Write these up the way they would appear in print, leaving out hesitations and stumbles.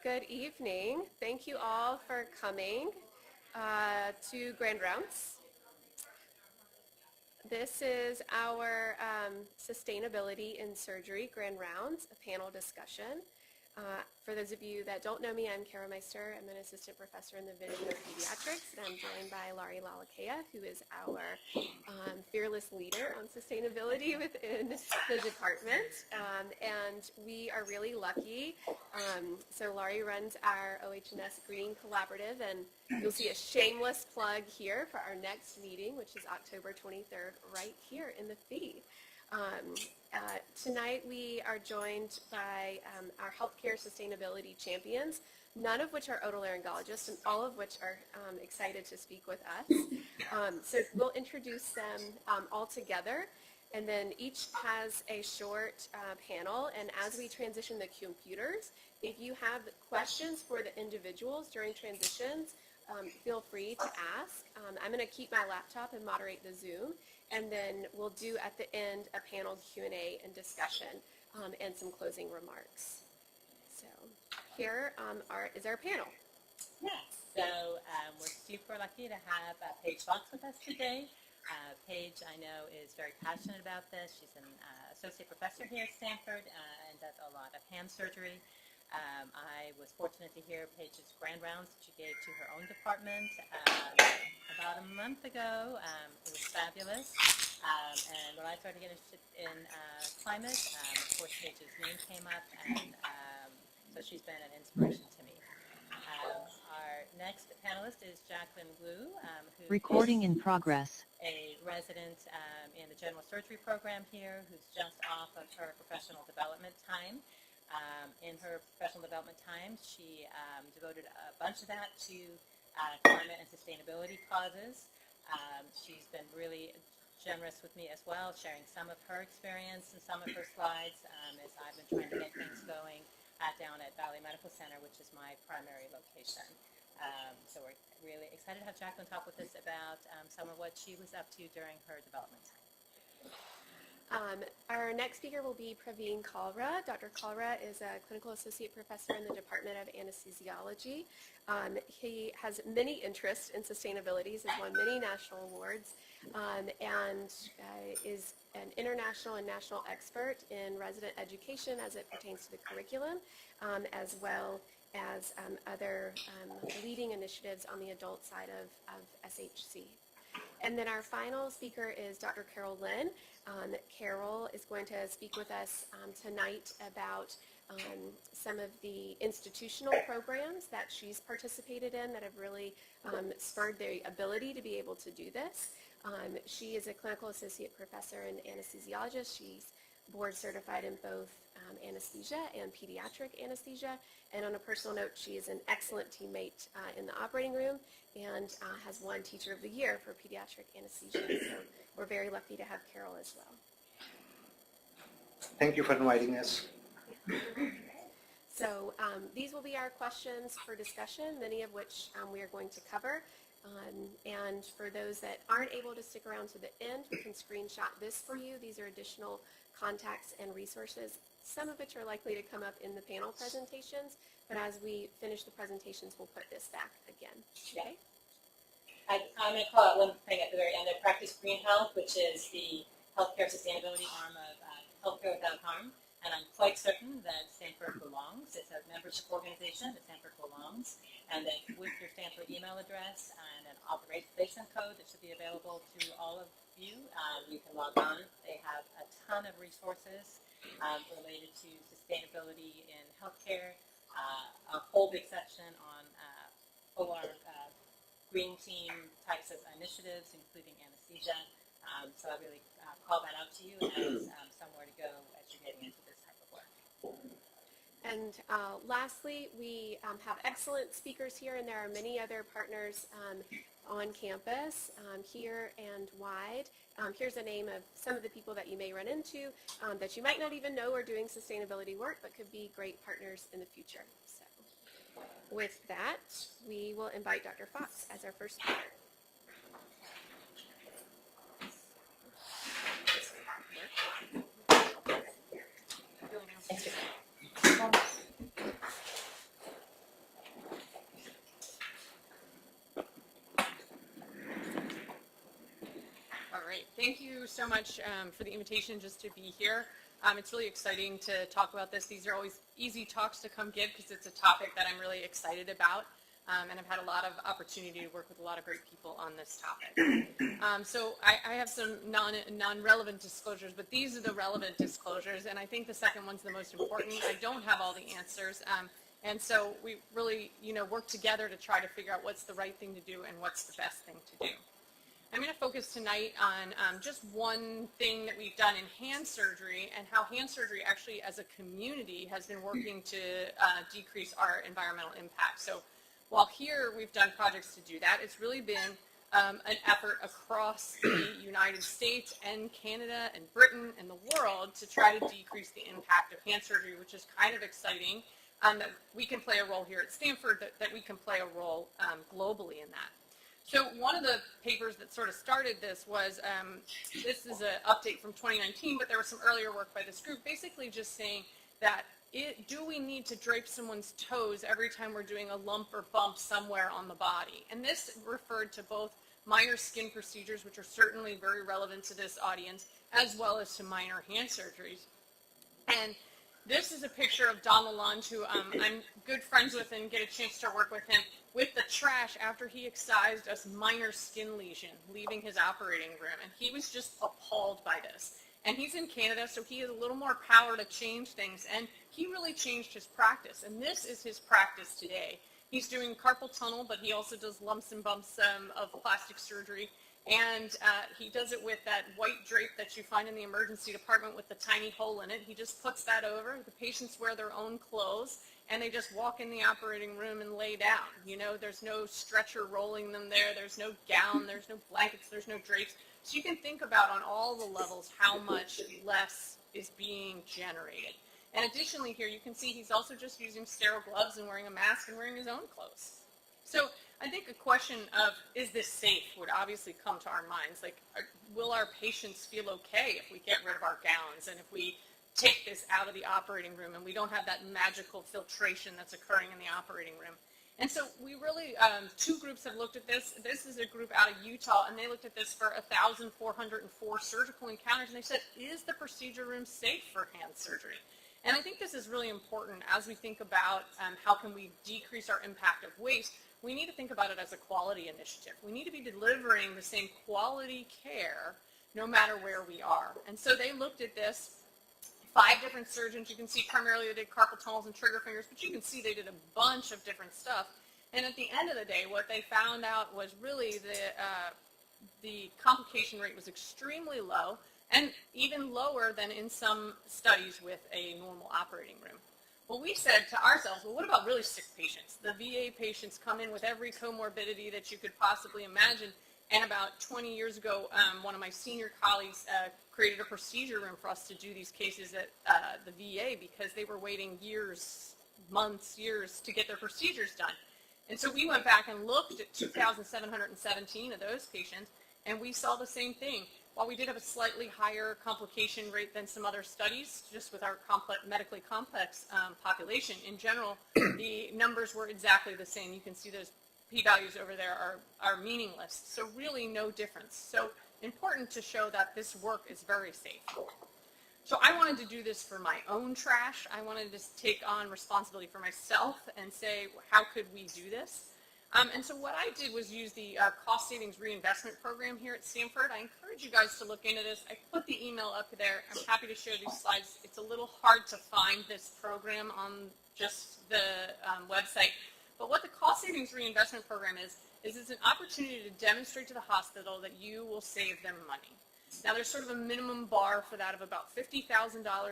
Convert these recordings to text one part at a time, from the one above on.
Good evening. Thank you all for coming to Grand Rounds. This is our Sustainability in Surgery Grand Rounds, a panel discussion. For those of you that don't know me, I'm Kara Meister. I'm an assistant professor in the Division of Pediatrics, and I'm joined by Laurie Lalakea, who is our fearless leader on sustainability within the department. And we are really lucky. So Laurie runs our OH&S Green Collaborative, and you'll see a shameless plug here for our next meeting, which is October 23rd, right here in the Fee. Tonight we are joined by our healthcare sustainability champions, none of which are otolaryngologists and all of which are excited to speak with us. So we'll introduce them all together, and then each has a short panel, and as we transition the computers, if you have questions for the individuals during transitions, feel free to ask. I'm going to keep my laptop and moderate the Zoom, and then we'll do at the end a panel Q&A and discussion and some closing remarks. So here is our panel. Yes, so we're super lucky to have Paige Fox with us today. Paige, I know, is very passionate about this. She's an associate professor here at Stanford and does a lot of hand surgery. I was fortunate to hear Paige's grand rounds that she gave to her own department about a month ago. It was fabulous. And when I started getting interested in climate, of course, Paige's name came up, and so she's been an inspiration to me. Our next panelist is Jacqueline Wu, who Recording in progress. A resident in the general surgery program here, who's just off of her professional development time. In her professional development time, she devoted a bunch of that to climate and sustainability causes. She's been really generous with me as well, sharing some of her experience and some of her slides as I've been trying to get things going down at Valley Medical Center, which is my primary location. So we're really excited to have Jacqueline talk with us about some of what she was up to during her development time. Our next speaker will be Praveen Kalra. Dr. Kalra is a clinical associate professor in the Department of Anesthesiology. He has many interests in sustainability. He's won many national awards and is an international and national expert in resident education as it pertains to the curriculum, as well as other leading initiatives on the adult side of SHC. And then our final speaker is Dr. Carol Lynn. Carol is going to speak with us tonight about some of the institutional programs that she's participated in that have really spurred the ability to be able to do this. She is a clinical associate professor and anesthesiologist. She's board certified in both anesthesia and pediatric anesthesia. And on a personal note, she is an excellent teammate in the operating room and has won Teacher of the Year for pediatric anesthesia. So we're very lucky to have Carol as well. Thank you for inviting us. So these will be our questions for discussion, many of which we are going to cover. And for those that aren't able to stick around to the end, we can screenshot this for you. These are additional contacts and resources, some of which are likely to come up in the panel presentations, but as we finish the presentations, we'll put this back again. Okay? I'm going to call out one thing at the very end there, Practice Green Health, which is the healthcare sustainability arm of Healthcare Without Harm, and I'm quite certain that Stanford belongs. It's a membership organization that Stanford belongs, and that with your Stanford email address and an authorization code that should be available to all of you, you can log on. They have a ton of resources related to sustainability in healthcare, a whole big section on OR green team types of initiatives, including anesthesia. So I really call that out to you as somewhere to go as you're getting into this type of work. And lastly, we have excellent speakers here, and there are many other partners on campus here and wide. Here's a name of some of the people that you may run into that you might not even know are doing sustainability work, but could be great partners in the future. So with that, we will invite Dr. Fox as our first speaker. so much for the invitation just to be here. It's really exciting to talk about this. These are always easy talks to come give because it's a topic that I'm really excited about. And I've had a lot of opportunity to work with a lot of great people on this topic. So I have some non-relevant disclosures, but these are the relevant disclosures, and I think the second one's the most important. I don't have all the answers, and so we really, work together to try to figure out what's the right thing to do and what's the best thing to do. I'm going to focus tonight on just one thing that we've done in hand surgery and how hand surgery actually as a community has been working to decrease our environmental impact. So while here we've done projects to do that, it's really been an effort across the United States and Canada and Britain and the world to try to decrease the impact of hand surgery, which is kind of exciting, that we can play a role here at Stanford, that we can play a role globally in that. So one of the papers that sort of started this was, this is an update from 2019, but there was some earlier work by this group basically just saying that do we need to drape someone's toes every time we're doing a lump or bump somewhere on the body? And this referred to both minor skin procedures, which are certainly very relevant to this audience, as well as to minor hand surgeries. And this is a picture of Don Lalonde, who I'm good friends with and get a chance to work with him, with the trash after he excised a minor skin lesion, leaving his operating room. And he was just appalled by this. And he's in Canada, so he has a little more power to change things. And he really changed his practice. And this is his practice today. He's doing carpal tunnel, but he also does lumps and bumps of plastic surgery. And he does it with that white drape that you find in the emergency department with the tiny hole in it. He just puts that over. The patients wear their own clothes, and they just walk in the operating room and lay down. There's no stretcher rolling them there. There's no gown. There's no blankets. There's no drapes. So you can think about on all the levels how much less is being generated. And additionally here, you can see he's also just using sterile gloves and wearing a mask and wearing his own clothes. So I think a question of, is this safe, would obviously come to our minds. Like, will our patients feel okay if we get rid of our gowns and if we take this out of the operating room and we don't have that magical filtration that's occurring in the operating room? And so we really, two groups have looked at this. This is a group out of Utah, and they looked at this for 1,404 surgical encounters, and they said, is the procedure room safe for hand surgery? And I think this is really important as we think about how can we decrease our impact of waste. We need to think about it as a quality initiative. We need to be delivering the same quality care no matter where we are. And so they looked at this. 5 different surgeons. You can see primarily they did carpal tunnels and trigger fingers, but you can see they did a bunch of different stuff. And at the end of the day, what they found out was really the complication rate was extremely low, and even lower than in some studies with a normal operating room. Well, we said to ourselves, well, what about really sick patients? The VA patients come in with every comorbidity that you could possibly imagine. And about 20 years ago, one of my senior colleagues created a procedure room for us to do these cases at the VA because they were waiting years, months, years to get their procedures done. And so we went back and looked at 2,717 of those patients, and we saw the same thing. While we did have a slightly higher complication rate than some other studies, just with our medically complex population, in general, the numbers were exactly the same. You can see those p-values over there are meaningless. So really no difference. So important to show that this work is very safe. So I wanted to do this for my own trash. I wanted to take on responsibility for myself and say, how could we do this? And so what I did was use the cost savings reinvestment program here at Stanford. I encourage you guys to look into this. I put the email up there. I'm happy to share these slides. It's a little hard to find this program on just the website. But what the cost savings reinvestment program is it's an opportunity to demonstrate to the hospital that you will save them money. Now, there's sort of a minimum bar for that of about $50,000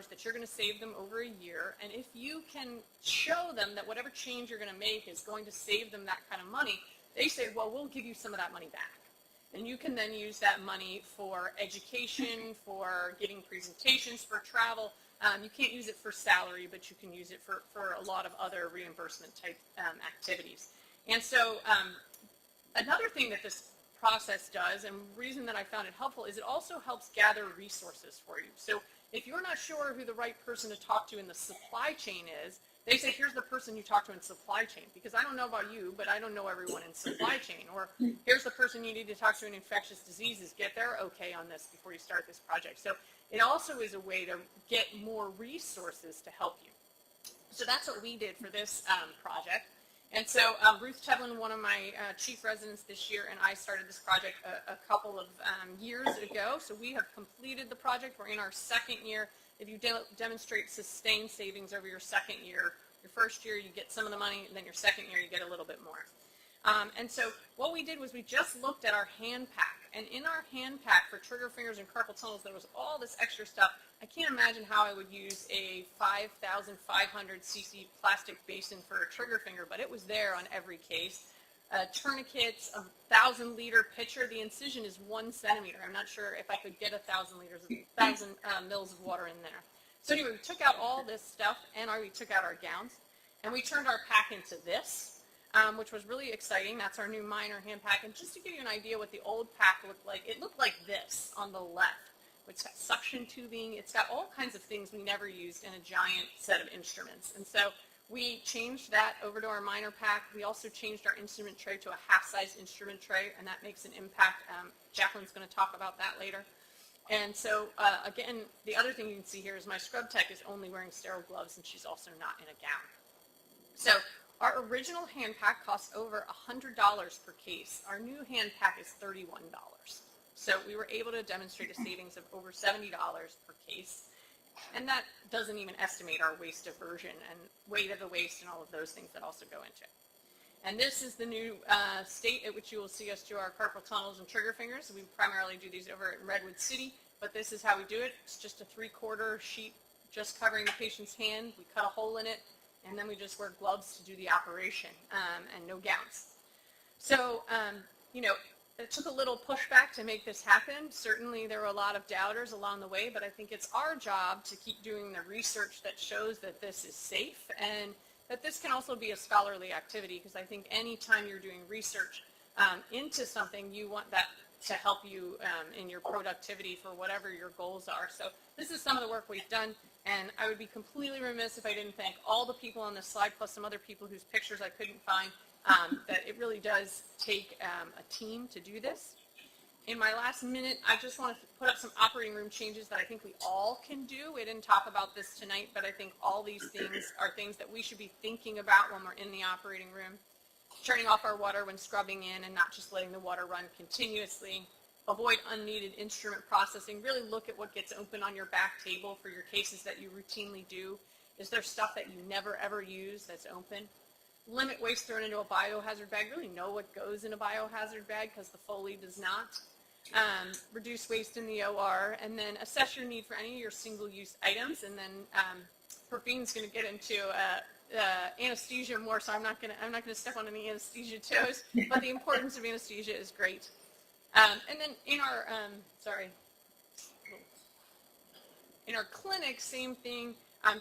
that you're going to save them over a year. And if you can show them that whatever change you're going to make is going to save them that kind of money, they say, well, we'll give you some of that money back. And you can then use that money for education, for giving presentations, for travel. You can't use it for salary, but you can use it for a lot of other reimbursement type activities. And so another thing that this process does, and reason that I found it helpful, is it also helps gather resources for you. So if you're not sure who the right person to talk to in the supply chain is, they say, here's the person you talk to in supply chain, because I don't know about you, but I don't know everyone in supply chain. Or here's the person you need to talk to in infectious diseases. Get their okay on this before you start this project. So it also is a way to get more resources to help you. So that's what we did for this project. And so Ruth Tevlin, one of my chief residents this year, and I started this project a couple of years ago. So we have completed the project. We're in our second year. If you demonstrate sustained savings over your second year, your first year you get some of the money, and then your second year you get a little bit more. And so what we did was we just looked at our hand pack. And in our hand pack for trigger fingers and carpal tunnels, there was all this extra stuff. I can't imagine how I would use a 5,500 cc plastic basin for a trigger finger, but it was there on every case. Tourniquets, a 1,000-liter pitcher. The incision is 1 centimeter. I'm not sure if I could get 1,000 mils of water in there. So anyway, we took out all this stuff, and we took out our gowns, and we turned our pack into this, which was really exciting. That's our new minor hand pack. And just to give you an idea what the old pack looked like, it looked like this on the left. It's got suction tubing. It's got all kinds of things we never used in a giant set of instruments. And so we changed that over to our minor pack. We also changed our instrument tray to a half-size instrument tray, and that makes an impact. Jacqueline's going to talk about that later. And so, again, the other thing you can see here is my scrub tech is only wearing sterile gloves, and she's also not in a gown. So our original hand pack costs over $100 per case. Our new hand pack is $31. So we were able to demonstrate a savings of over $70 per case. And that doesn't even estimate our waste diversion and weight of the waste and all of those things that also go into it. And this is the new state at which you will see us do our carpal tunnels and trigger fingers. We primarily do these over in Redwood City, but this is how we do it. It's just a 3/4 sheet just covering the patient's hand. We cut a hole in it, and then we just wear gloves to do the operation and no gowns. So, you know, it took a little pushback to make this happen. Certainly there were a lot of doubters along the way, but I think it's our job to keep doing the research that shows that this is safe and that this can also be a scholarly activity, because I think any time you're doing research into something, you want that to help you in your productivity for whatever your goals are. So this is some of the work we've done, and I would be completely remiss if I didn't thank all the people on this slide, plus some other people whose pictures I couldn't find, that it really does take a team to do this. In my last minute, I just want to put up some operating room changes that I think we all can do. We didn't talk about this tonight, but I think all these things are things that we should be thinking about when we're in the operating room. Turning off our water when scrubbing in and not just letting the water run continuously. Avoid unneeded instrument processing. Really look at what gets open on your back table for your cases that you routinely do. Is there stuff that you never ever use that's open? Limit waste thrown into a biohazard bag. Really know what goes in a biohazard bag, because the Foley does not. Reduce waste in the OR, and then assess your need for any of your single-use items. And then Profine's going to get into anesthesia more, so I'm not going to step on any anesthesia toes. But the importance of anesthesia is great. And then in our in our clinic, same thing.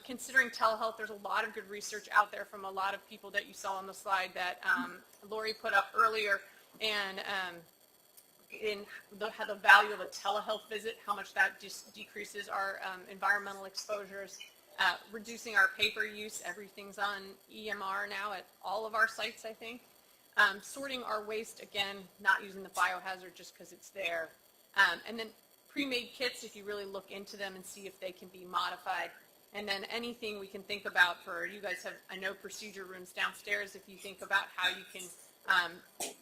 Considering telehealth, there's a lot of good research out there from a lot of people that you saw on the slide that Lori put up earlier, and in the value of a telehealth visit, how much that just decreases our environmental exposures, reducing our paper use. Everything's on EMR now at all of our sites, I think. Sorting our waste, again, not using the biohazard just because it's there. And then pre-made kits, if you really look into them and see if they can be modified. And then anything we can think about for, you guys have, I know, procedure rooms downstairs. If you think about how you can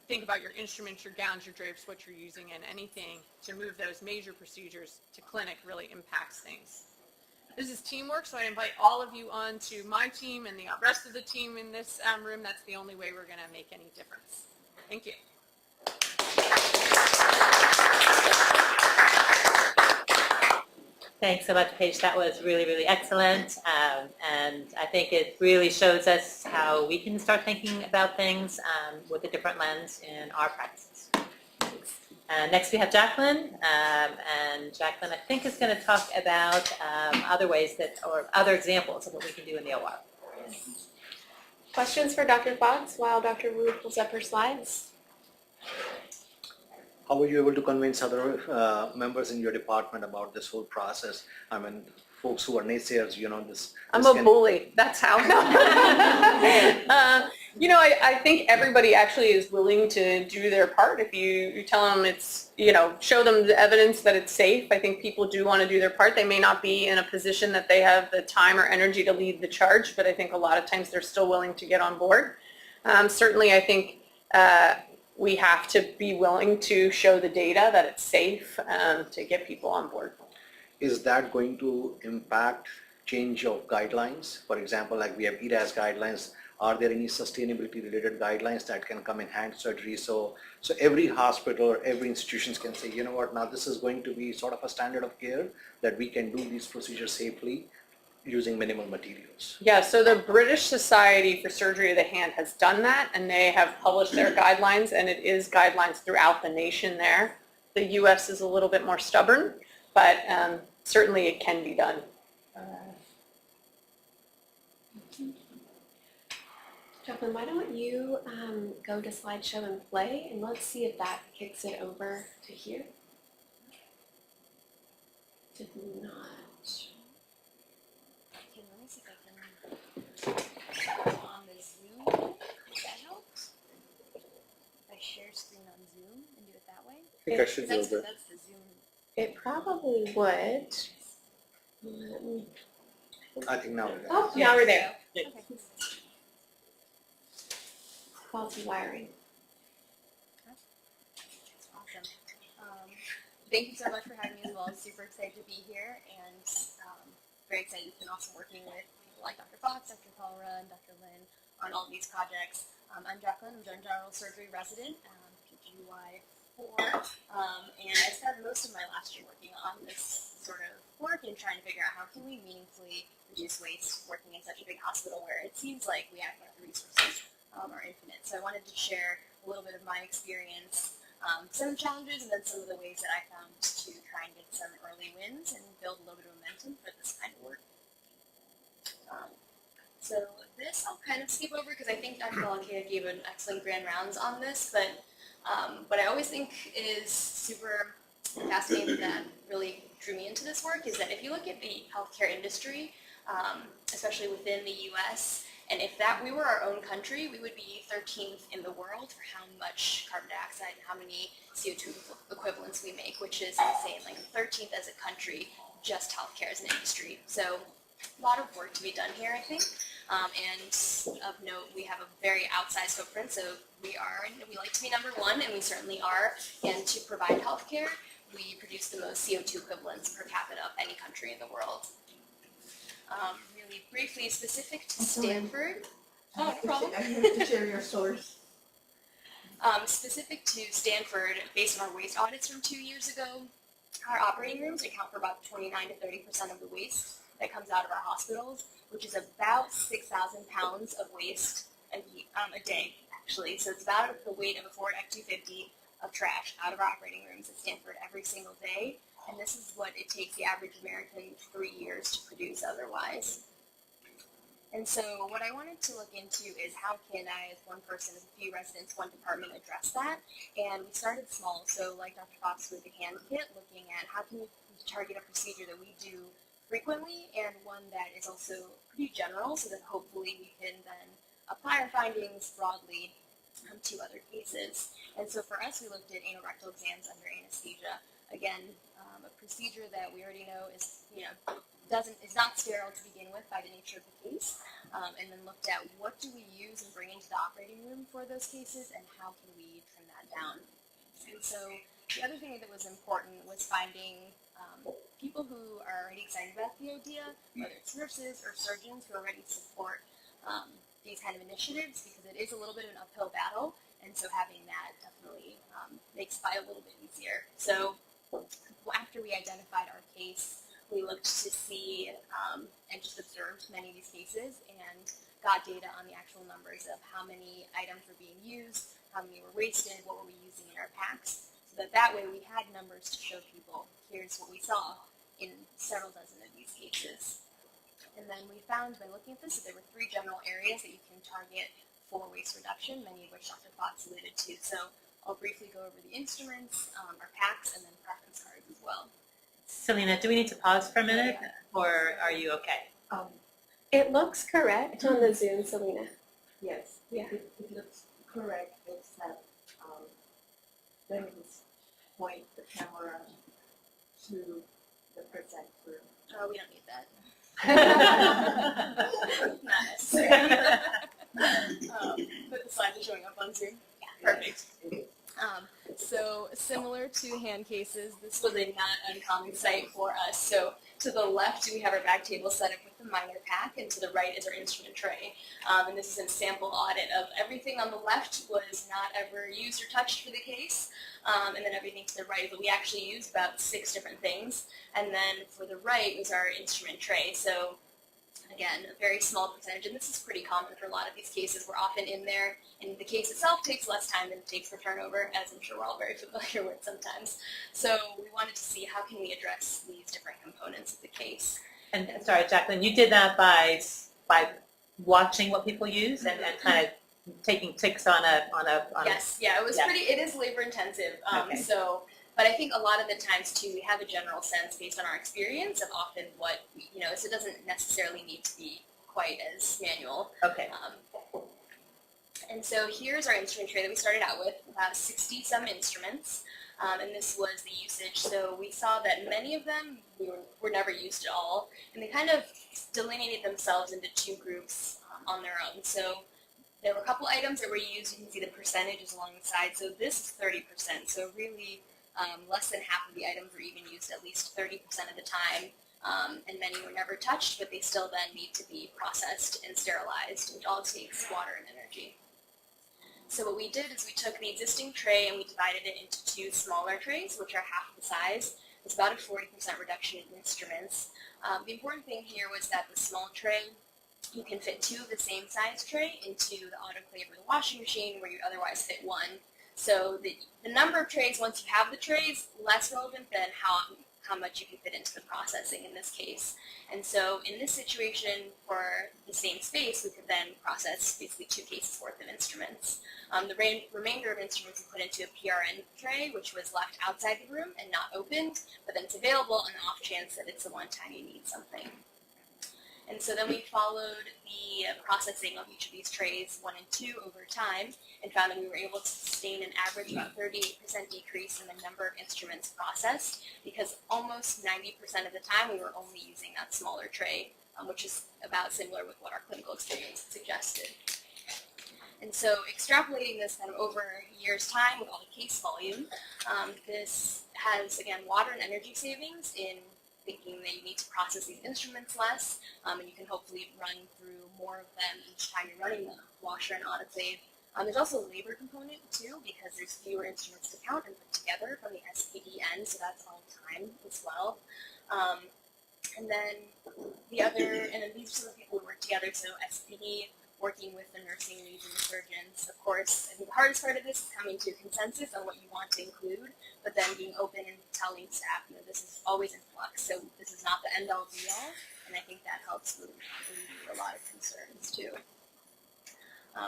think about your instruments, your gowns, your drapes, what you're using, and anything to move those major procedures to clinic really impacts things. This is teamwork, so I invite all of you on to my team and the rest of the team in this room. That's the only way we're going to make any difference. Thank you. Thanks so much, Paige. That was really, really excellent. And I think it really shows us how we can start thinking about things with a different lens in our practices. Next we have Jacqueline. And Jacqueline, I think, is going to talk about other ways that, or other examples of what we can do in the OR. Questions for Dr. Fox while Dr. Wu pulls up her slides? How were you able to convince other members in your department about this whole process? I mean, folks who are naysayers, this. I'm this a can- bully. That's how. I think everybody actually is willing to do their part. If you tell them it's, show them the evidence that it's safe. I think people do want to do their part. They may not be in a position that they have the time or energy to lead the charge, but I think a lot of times they're still willing to get on board. Certainly, I think we have to be willing to show the data that it's safe to get people on board. Is that going to impact change of guidelines? For example, like we have ERAS guidelines, are there any sustainability related guidelines that can come in hand surgery? So every hospital or every institution can say, you know what, now this is going to be sort of a standard of care that we can do these procedures safely using minimal materials. Yeah, so the British Society for Surgery of the Hand has done that, and they have published their guidelines, and it is guidelines throughout the nation there. The U.S. is a little bit more stubborn, but certainly it can be done. Jacqueline, why don't you go to slideshow and play, and let's see if that kicks it over to here. Did not. Okay, let me see if I can on the Zoom. If that helps. If I share screen on Zoom and do it that way. I think I should do That's that. that's the Zoom. It probably would. I think now. Oh, now we're there. Okay. Faulty wiring. That's awesome. Thank you so much for having me as well. I'm super excited to be here and very excited and also working with people like Dr. Fox, Dr. Kalra, and Dr. Lin on all of these projects. I'm Jacqueline. I'm a general surgery resident, PGY 4, and I spent most of my last year working on this sort of work and trying to figure out how can we meaningfully reduce waste working in such a big hospital where it seems like we have the resources are infinite. So I wanted to share a little bit of my experience, some challenges, and then some of the ways that I found to try and get some early wins and build a little bit of momentum for this kind of work. So this I'll kind of skip over because I think Dr. Balakea gave an excellent grand rounds on this, but what I always think is super fascinating that really drew me into this work is that if you look at the healthcare industry, especially within the U.S., and if that we were our own country, we would be 13th in the world for how much carbon dioxide and how many CO2 equivalents we make, which is insane. Like 13th as a country, just healthcare as an industry. So a lot of work to be done here, I think. And of note, we have a very outsized footprint. So we like to be number one, and we certainly are. And to provide healthcare, we produce the most CO2 equivalents per capita of any country in the world. Really briefly, specific to Stanford. Oh, no problem. You have to share your source. Specific to Stanford, based on our waste audits from 2 years ago, our operating rooms account for about 29 to 30% of the waste that comes out of our hospitals, which is about 6,000 pounds of waste a day, actually. So it's about the weight of a Ford F-250 of trash out of our operating rooms at Stanford every single day. And this is what it takes the average American 3 years to produce otherwise. And so what I wanted to look into is how can I, as one person, as a few residents, one department, address that? And we started small. So like Dr. Fox with the hand kit, looking at how can we target a procedure that we do frequently and one that is also pretty general so that hopefully we can then apply our findings broadly to other cases. And so for us, we looked at anal rectal exams under anesthesia. Again, a procedure that we already know is, is not sterile to begin with by the nature of the case, and then looked at what do we use and bring into the operating room for those cases and how can we trim that down. And so the other thing that was important was finding people who are already excited about the idea, whether it's nurses or surgeons who are ready to support these kind of initiatives, because it is a little bit of an uphill battle, and so having that definitely makes it a little bit easier. So after we identified our case, we looked to see and just observed many of these cases and got data on the actual numbers of how many items were being used, how many were wasted, what were we using in our packs, so that way we had numbers to show people, here's what we saw in several dozen of these cases. And then we found by looking at this that there were 3 general areas that you can target for waste reduction, many of which Dr. Fox alluded to. So I'll briefly go over the instruments, our packs, and then preference cards as well. Selena, do we need to pause for a minute, or are you okay? It looks correct on the Zoom, Selena. Yes, Yeah. it looks correct, except let me just point the camera to the projector. Oh, we don't need that. Not necessary. But the slides are showing up on Zoom. Yeah, perfect. So similar to hand cases, this was a not uncommon sight for us. So to the left, we have our back table set up with the minor pack, and to the right is our instrument tray. And this is a sample audit of everything on the left was not ever used or touched for the case, and then everything to the right. But we actually used about 6 different things. And then for the right was our instrument tray. So again, a very small percentage, and this is pretty common for a lot of these cases. We're often in there, and the case itself takes less time than it takes for turnover, as I'm sure we're all very familiar with sometimes. So we wanted to see how can we address these different components of the case. And sorry, Jacqueline, you did that by watching what people use and kind of taking ticks on a Yes, yeah, it was Yeah. it is labor intensive. Okay. But I think a lot of the times too, we have a general sense based on our experience of often what, so it doesn't necessarily need to be quite as manual. Okay. And so here's our instrument tray that we started out with, about 60 some instruments, and this was the usage. So we saw that many of them were never used at all, and they kind of delineated themselves into 2 groups on their own. So there were a couple items that were used. You can see the percentages along the side. So this is 30%. So really less than half of the items were even used at least 30% of the time. And many were never touched, but they still then need to be processed and sterilized, which all takes water and energy. So what we did is we took the existing tray and we divided it into 2 smaller trays, which are half the size. It's about a 40% reduction in instruments. The important thing here was that the small tray, you can fit 2 of the same size tray into the autoclave or the washing machine where you otherwise fit 1. So the number of trays, once you have the trays, less relevant than how much you can fit into the processing in this case. And so in this situation, for the same space, we could then process basically 2 cases worth of instruments. The remainder of instruments we put into a PRN tray, which was left outside the room and not opened, but then it's available on the off chance that it's the one time you need something. And so then we followed the processing of each of these trays 1 and 2 over time and found that we were able to sustain an average about 38% decrease in the number of instruments processed because almost 90% of the time we were only using that smaller tray, which is about similar with what our clinical experience suggested. And so extrapolating this kind of over a year's time with all the case volume, this has, again, water and energy savings in thinking that you need to process these instruments less, and you can hopefully run through more of them each time you're running the washer and autoclave. There's also a labor component too, because there's fewer instruments to count and put together from the SPD end, so that's all time as well. And then these are some of the people who work together, so SPD working with the nursing leads and the surgeons. Of course, I think the hardest part of this is coming to a consensus on what you want to include, but then being open and telling staff, this is always in flux, so this is not the end-all be-all, and I think that helps alleviate a lot of concerns too.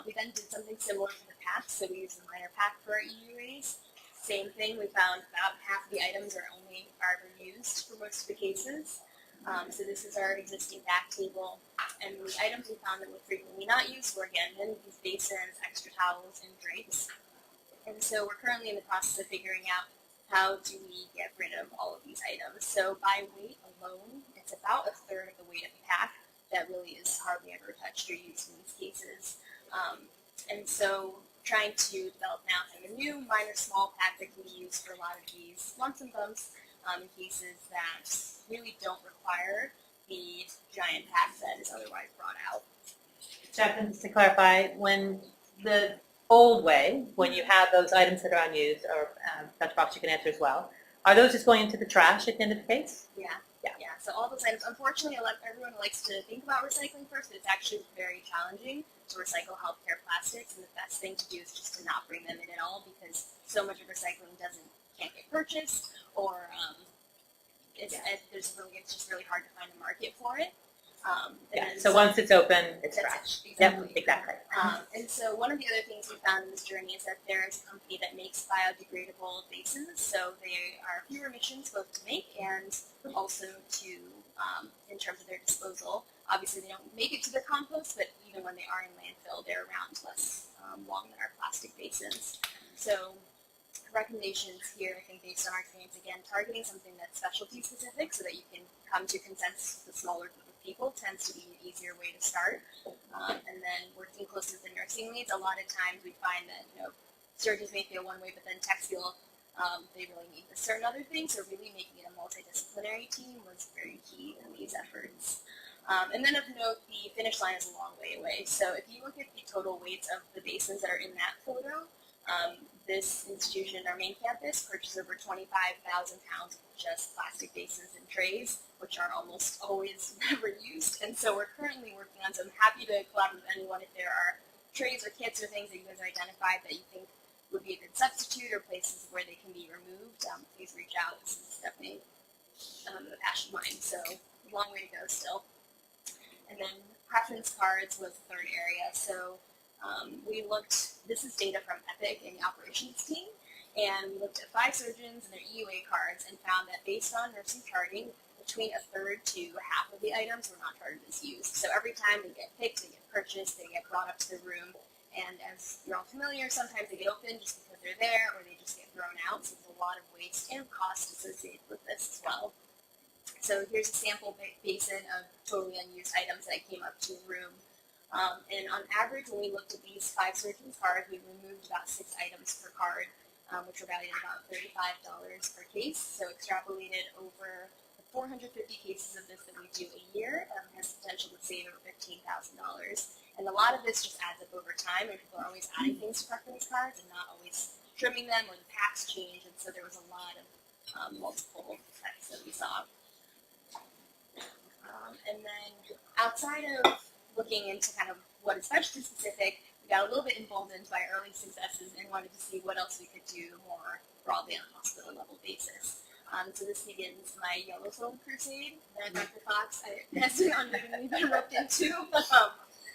We then did something similar for the packs, so we used the minor pack for our EUAs. Same thing, we found about half of the items are ever used for most of the cases. So this is our existing back table, and the items we found that were frequently not used were, again, these basins, extra towels, and drapes. And so we're currently in the process of figuring out how do we get rid of all of these items. So by weight alone, it's about a third of the weight of the pack that really is hardly ever touched or used in these cases. And so trying to develop now kind of a new minor small pack that can be used for a lot of these lumps and bumps in cases that really don't require the giant pack that is otherwise brought out. Jacqueline, just to clarify, when the old way, when you have those items that are unused, or Dr. Fox, you can answer as well, are those just going into the trash at the end of the case? Yeah. So all those items, unfortunately, everyone likes to think about recycling first, but it's actually very challenging to recycle healthcare plastics, and the best thing to do is just to not bring them in at all because so much of recycling can't get purchased, or it's just really hard to find a market for it. Yeah, then so once it's open, it's that's fresh. it, Yep, exactly. exactly. And so one of the other things we found in this journey is that there is a company that makes biodegradable basins. So they are fewer emissions both to make and also to, in terms of their disposal. Obviously they don't make it to the compost, but even when they are in landfill, they're around less long than our plastic basins. So recommendations here, I think based on our experience, again, targeting something that's specialty specific so that you can come to consensus with a smaller group of people tends to be an easier way to start. And then working closely with the nursing leads, a lot of times we find that, surgeons may feel one way, but then techs feel they really need a certain other things. So really making it a multidisciplinary team was very key in these efforts. And then of note, the finish line is a long way away. So if you look at the total weights of the basins that are in that photo, this institution, our main campus, purchased over 25,000 pounds of just plastic basins and trays, which are almost always never used. And so we're currently working on some. I'm happy to collaborate with anyone if there are trays or kits or things that you guys identified that you think would be a good substitute or places where they can be removed. Please reach out. This is definitely a passion of mine. So long way to go still. And then preference cards was the third area. So we looked, this is data from Epic and the operations team, and we looked at 5 surgeons and their EUA cards and found that based on nursing charting, between a third to half of the items were not charted as used. So every time they get picked, they get purchased, they get brought up to the room, and as you're all familiar, sometimes they get opened just because they're there, or they just get thrown out, so there's a lot of waste and cost associated with this as well. So here's a sample basin of totally unused items that I came up to the room. And on average, when we looked at these 5 surgeons' cards, we removed about 6 items per card, which were valued at about $35 per case. So extrapolated over the 450 cases of this that we do a year, has the potential to save over $15,000. And a lot of this just adds up over time, and people are always adding things to preference cards and not always trimming them, or the packs change, and so there was a lot of multiple effects that we saw. And then outside of looking into kind of what is specialty specific, we got a little bit emboldened by early successes and wanted to see what else we could do more broadly on a hospital level basis. So this begins my yellow foam crusade that Dr. Fox has unwittingly been roped into.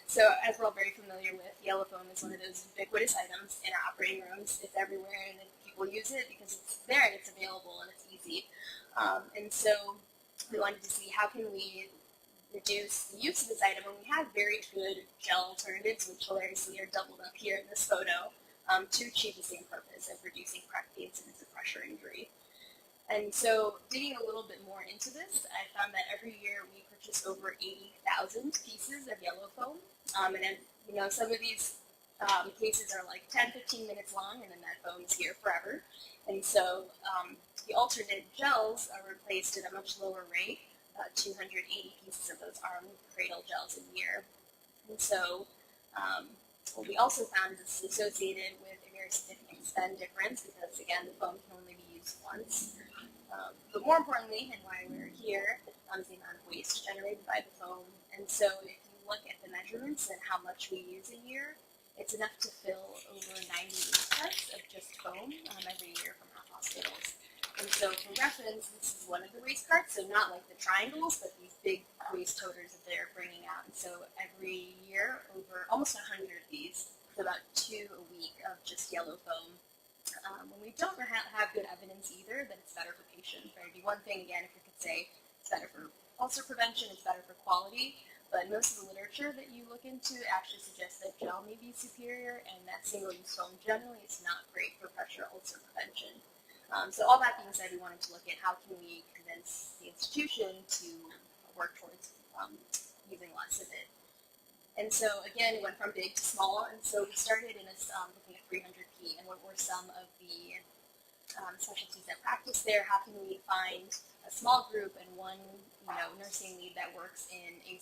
So as we're all very familiar with, yellow foam is one of those ubiquitous items in our operating rooms. It's everywhere and people use it because it's there and it's available and it's easy. And so we wanted to see how can we reduce the use of this item, and we have very good gel alternatives, which hilariously are doubled up here in this photo, to achieve the same purpose of reducing the incidence of pressure injury. And so digging a little bit more into this, I found that every year we purchase over 80,000 pieces of yellow foam, and then, some of these cases are like 10-15 minutes long, and then that foam is here forever. And so the alternate gels are replaced at a much lower rate. 280 pieces of those arm cradle gels a year. And so what we also found is it's associated with a very significant spend difference because, again, the foam can only be used once. But more importantly, and why we're here, is the amount of waste generated by the foam. And so if you look at the measurements and how much we use a year, it's enough to fill over 90 waste carts of just foam every year from our hospitals. And so for reference, this is one of the waste carts, so not like the triangles, but these big waste toters that they're bringing out. And so every year, over almost 100 of these, so about 2 a week of just yellow foam. When we don't have good evidence either that it's better for patients, right? It'd be one thing, again, if we could say it's better for ulcer prevention, it's better for quality, but most of the literature that you look into actually suggests that gel may be superior, and that single-use foam generally is not great for pressure ulcer prevention. So all that being said, we wanted to look at how can we convince the institution to work towards using less of it. And so again, it went from big to small, and so we started in looking at 300P, and what were some of the specialties that practice there? How can we find a small group and one nursing lead that works in a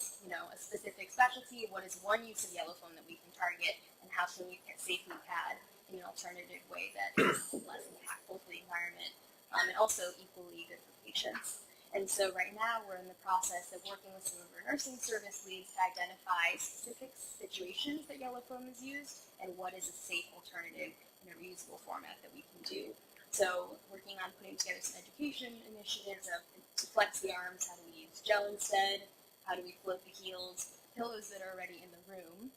specific specialty? What is one use of yellow foam that we can target, and how can we safely pad in an alternative way that is less impactful to the environment, and also equally good for patients. And so right now we're in the process of working with some of our nursing service leads to identify specific situations that yellow foam is used and what is a safe alternative in a reusable format that we can do. So working on putting together some education initiatives to flex the arms, how do we use gel instead, how do we float the pillows that are already in the room.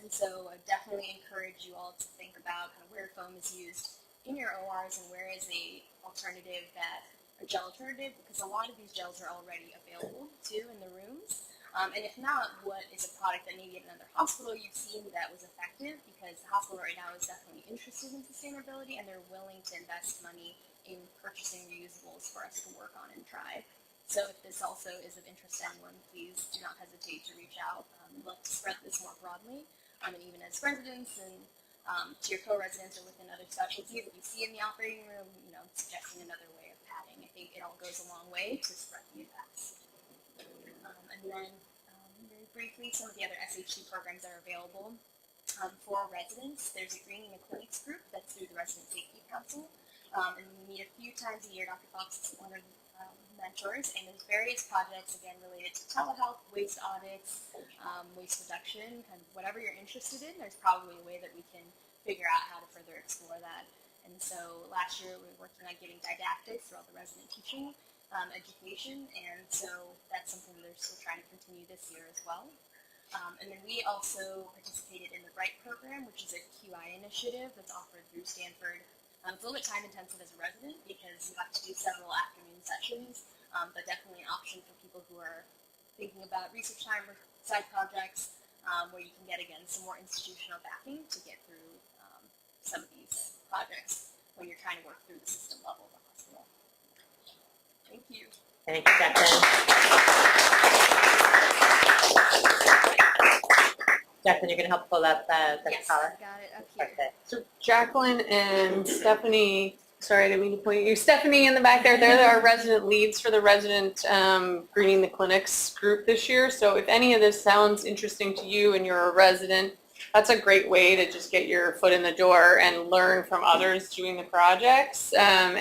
And so I definitely encourage you all to think about kind of where foam is used in your ORs and where is a gel alternative, because a lot of these gels are already available too in the rooms. And if not, what is a product that maybe at another hospital you've seen that was effective, because the hospital right now is definitely interested in sustainability and they're willing to invest money in purchasing reusables for us to work on and try. So if this also is of interest to anyone, please do not hesitate to reach out. We'd love to spread this more broadly, and even as residents and to your co-residents or within other specialties that you see in the operating room, suggesting another way of padding. I think it all goes a long way to spread the effects. And then, very briefly, some of the other SHC programs that are available for residents. There's a Greening the Clinics group that's through the Resident Safety Council, and we meet a few times a year. Dr. Fox is one of mentors, and there's various projects again related to telehealth, waste audits, waste reduction, kind of whatever you're interested in. There's probably a way that we can figure out how to further explore that. And so last year we were working on getting didactics throughout the resident teaching education, and so that's something that they're still trying to continue this year as well. And then we also participated in the RIGHT program, which is a QI initiative that's offered through Stanford. It's a little bit time intensive as a resident because you have to do several afternoon sessions, but definitely an option for people who are thinking about research time or side projects, where you can get, again, some more institutional backing to get through some of these projects when you're trying to work through the system level of the hospital. Thank you. Thank you, Jacqueline. Jacqueline, you're going to help pull up the Yes, collar? got it up here. Perfect. So Jacqueline and Stephanie, sorry, I didn't mean to point at you. Stephanie in the back there, they're our resident leads for the resident Greening the Clinics group this year. So if any of this sounds interesting to you and you're a resident, that's a great way to just get your foot in the door and learn from others doing the projects, and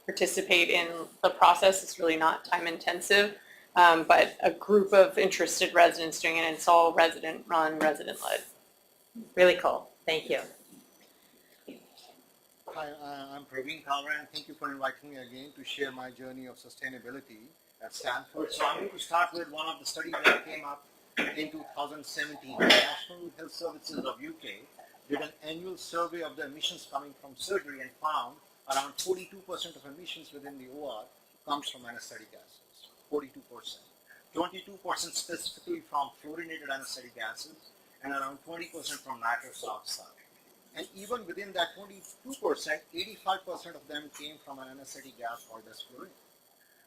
participate in the process. It's really not time intensive, but a group of interested residents doing it, and it's all resident run, resident led. Really cool. Thank you. Hi, I'm Praveen Kalra, and thank you for inviting me again to share my journey of sustainability at Stanford. So I'm going to start with one of the studies that came up in 2017. The National Health Services of UK did an annual survey of the emissions coming from surgery and found around 42% of emissions within the OR comes from anesthetic gases. 42%. 22% specifically from fluorinated anesthetic gases, and around 20% from nitrous oxide. And even within that 22%, 85% of them came from an anesthetic gas called as fluorine.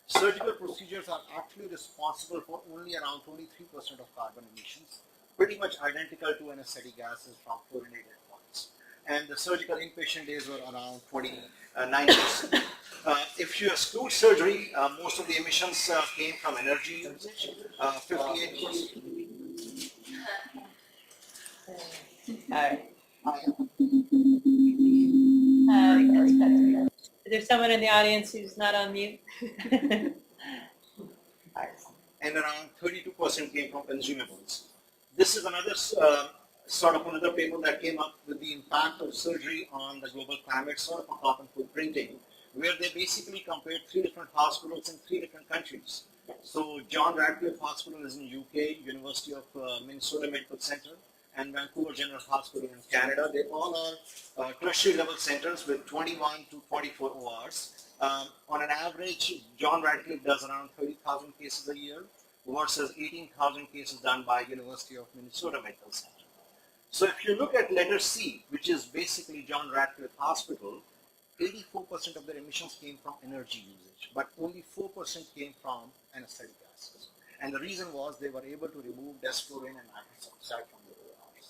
Surgical procedures are actually responsible for only around 23% of carbon emissions, pretty much identical to anesthetic gases from fluorinated ones. And the surgical inpatient days were around 29%. If you exclude surgery, most of the emissions came from energy usage, 58%. Is there someone in the audience who's not on mute? And around 32% came from consumables. This is another another paper that came up with the impact of surgery on the global climate, sort of a carbon footprinting, where they basically compared 3 different hospitals in 3 different countries. So John Radcliffe Hospital is in UK, University of Minnesota Medical Center, and Vancouver General Hospital in Canada. They all are tertiary level centers with 21 to 24 ORs. On an average, John Radcliffe does around 30,000 cases a year versus 18,000 cases done by University of Minnesota Medical Center. So if you look at letter C, which is basically John Radcliffe Hospital, 84% of their emissions came from energy usage, but only 4% came from anesthetic gases. And the reason was they were able to remove desflurane and nitrous oxide from the ORs.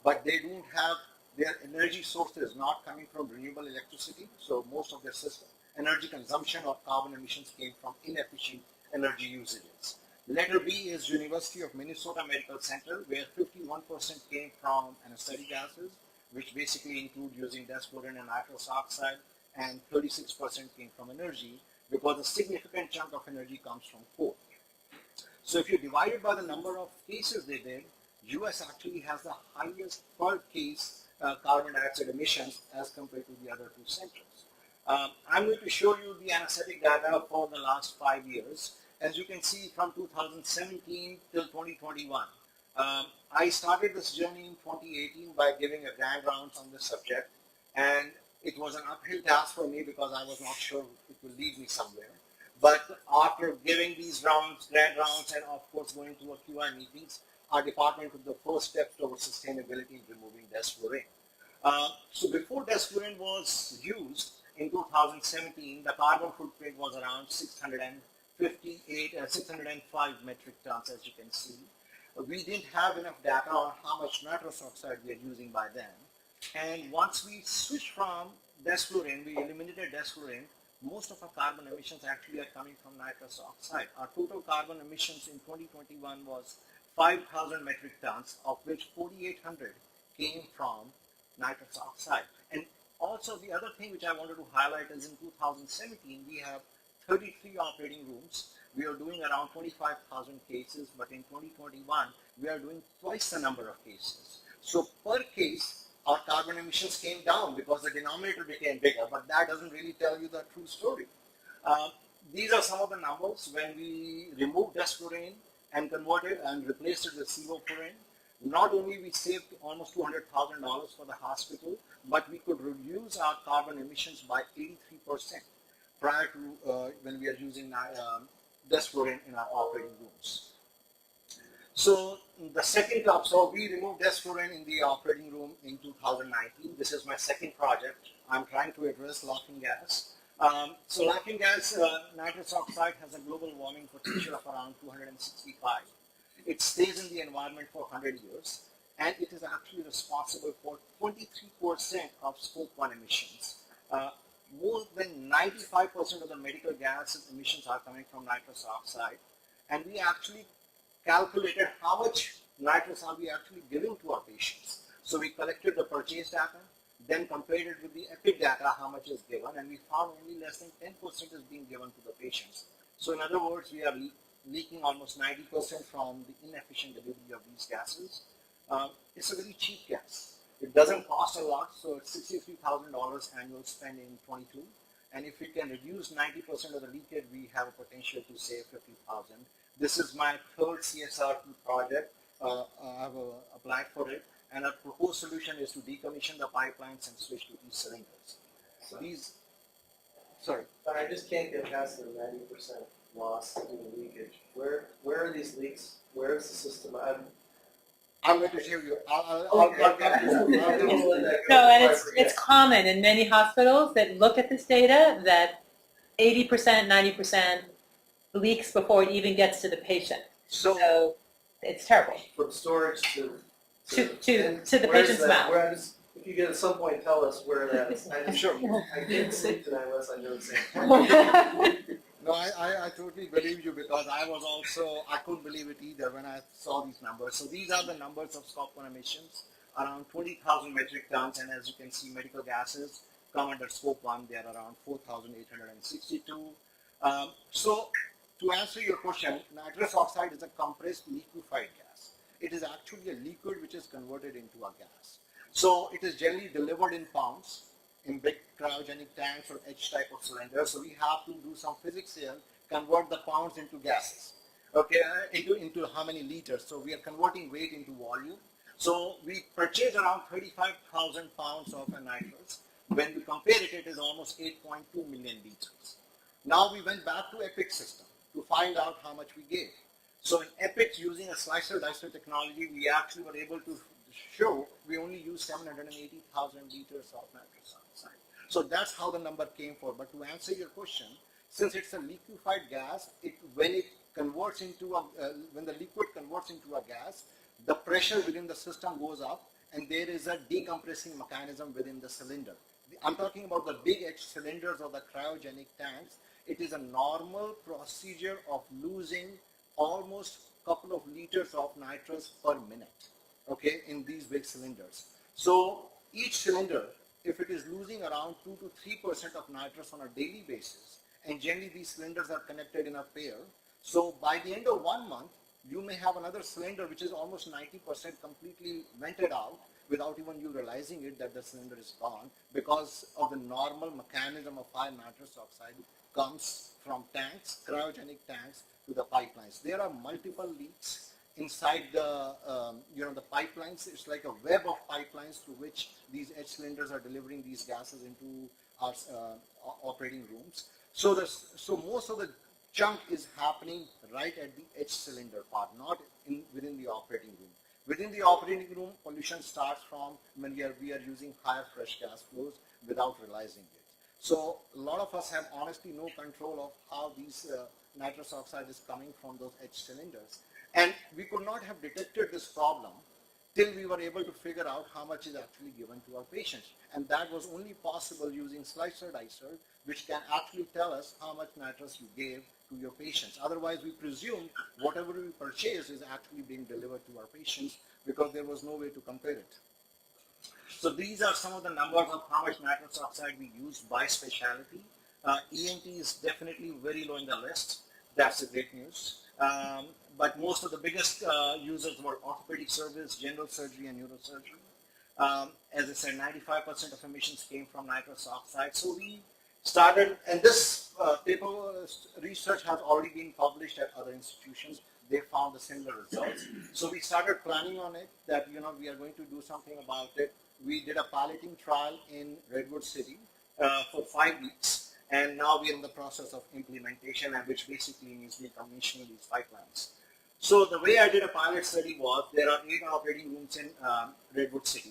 But they don't have, their energy source is not coming from renewable electricity, so most of their system energy consumption or carbon emissions came from inefficient energy usages. Letter B is University of Minnesota Medical Center, where 51% came from anesthetic gases, which basically include using desflurane and nitrous oxide, and 36% came from energy, because a significant chunk of energy comes from coal. So if you divide it by the number of cases they did, US actually has the highest per case carbon dioxide emissions as compared to the other 2 centers. I'm going to show you the anesthetic data for the last 5 years. as you can see from 2017 till 2021. I started this journey in 2018 by giving a grand rounds on this subject, and it was an uphill task for me because I was not sure it will lead me somewhere. But after giving these rounds, grand rounds, and of course going to a QI meetings, our department took the first step towards sustainability in removing desflurane. So before desflurane was used in 2017, the carbon footprint was around 605 metric tons, as you can see. We didn't have enough data on how much nitrous oxide we are using by then. And once we switched from desflurane, we eliminated desflurane, most of our carbon emissions actually are coming from nitrous oxide. Our total carbon emissions in 2021 was 5,000 metric tons, of which 4,800 came from nitrous oxide. And also the other thing which I wanted to highlight is in 2017, we have 33 operating rooms. We are doing around 25,000 cases, but in 2021, we are doing twice the number of cases. So per case, our carbon emissions came down because the denominator became bigger, but that doesn't really tell you the true story. These are some of the numbers when we removed desflurane and converted and replaced it with sevoflurane. Not only we saved almost $200,000 for the hospital, but we could reduce our carbon emissions by 83% prior to when we are using desflurane in our operating rooms. So the second club, so we removed desflurane in the operating room in 2019. This is my second project. I'm trying to address laughing gas. So laughing gas, nitrous oxide has a global warming potential of around 265. It stays in the environment for 100 years, and it is actually responsible for 23% of Scope 1 emissions. More than 95% of the medical gas emissions are coming from nitrous oxide, and we actually calculated how much nitrous are we actually giving to our patients. So we collected the purchase data, then compared it with the EPIC data, how much is given, and we found only less than 10% is being given to the patients. So in other words, we are leaking almost 90% from the inefficient delivery of these gases. It's a very cheap gas. It doesn't cost a lot, so it's $63,000 annual spend in 22. And if we can reduce 90% of the leakage, we have a potential to save 50,000. This is my third CSR project. I have applied for it, and our proposed solution is to decommission the pipelines and switch to e-cylinders. So sorry. But I just can't get past the 90% loss due to leakage. Where are these leaks? Where is the system? I'm going to show you. I'll let that go No, and before I it's common in many hospitals that look at this data that 80%, 90% leaks before it even gets to the patient. So it's terrible. From storage to To the where's patient's that? mouth. Where if you could at some point tell us where that is. I'm Sure. I can't sleep tonight unless I know exactly. No, I totally believe you because I couldn't believe it either when I saw these numbers. So these are the numbers of Scope 1 emissions, around 20,000 metric tons, and as you can see, medical gases come under Scope 1, they are around 4,862. So to answer your question, nitrous oxide is a compressed liquefied gas. It is actually a liquid which is converted into a gas. So it is generally delivered in pounds, in big cryogenic tanks or H type of cylinders. So we have to do some physics here, convert the pounds into gases. Okay, into how many liters. So we are converting weight into volume. So we purchase around 35,000 pounds of nitrous. When we compare it, it is almost 8.2 million liters. Now we went back to EPIC system to find out how much we gave. So in EPIC, using a slicer dicer technology, we actually were able to show we only used 780,000 liters of nitrous oxide. So that's how the number came for. But to answer your question, since it's a liquefied gas, when the liquid converts into a gas, the pressure within the system goes up, and there is a decompressing mechanism within the cylinder. I'm talking about the big H cylinders or the cryogenic tanks. It is a normal procedure of losing almost a couple of liters of nitrous per minute, okay, in these big cylinders. So each cylinder, if it is losing around 2 to 3% of nitrous on a daily basis, and generally these cylinders are connected in a pair, so by the end of 1 month, you may have another cylinder which is almost 90% completely vented out without even you realizing it that the cylinder is gone because of the normal mechanism of high nitrous oxide comes from tanks, cryogenic tanks to the pipelines. There are multiple leaks inside the the pipelines. It's like a web of pipelines through which these edge cylinders are delivering these gases into our operating rooms. So most of the chunk is happening right at the edge cylinder part, not within the operating room. Within the operating room, pollution starts from when we are using higher fresh gas flows without realizing it. So a lot of us have honestly no control of how these nitrous oxide is coming from those edge cylinders. And we could not have detected this problem till we were able to figure out how much is actually given to our patients. And that was only possible using slicer dicer, which can actually tell us how much nitrous you gave to your patients. Otherwise, we presume whatever we purchase is actually being delivered to our patients because there was no way to compare it. So these are some of the numbers of how much nitrous oxide we use by specialty. ENT is definitely very low in the list. That's the great news. But most of the biggest users were orthopedic service, general surgery, and neurosurgery. As I said, 95% of emissions came from nitrous oxide. So we started, and this paper research has already been published at other institutions. They found the similar results. So we started planning on it that we are going to do something about it. We did a piloting trial in Redwood City for 5 weeks. And now we are in the process of implementation, and which basically means we commissioning these pipelines. So the way I did a pilot study was there are 8 operating rooms in Redwood City.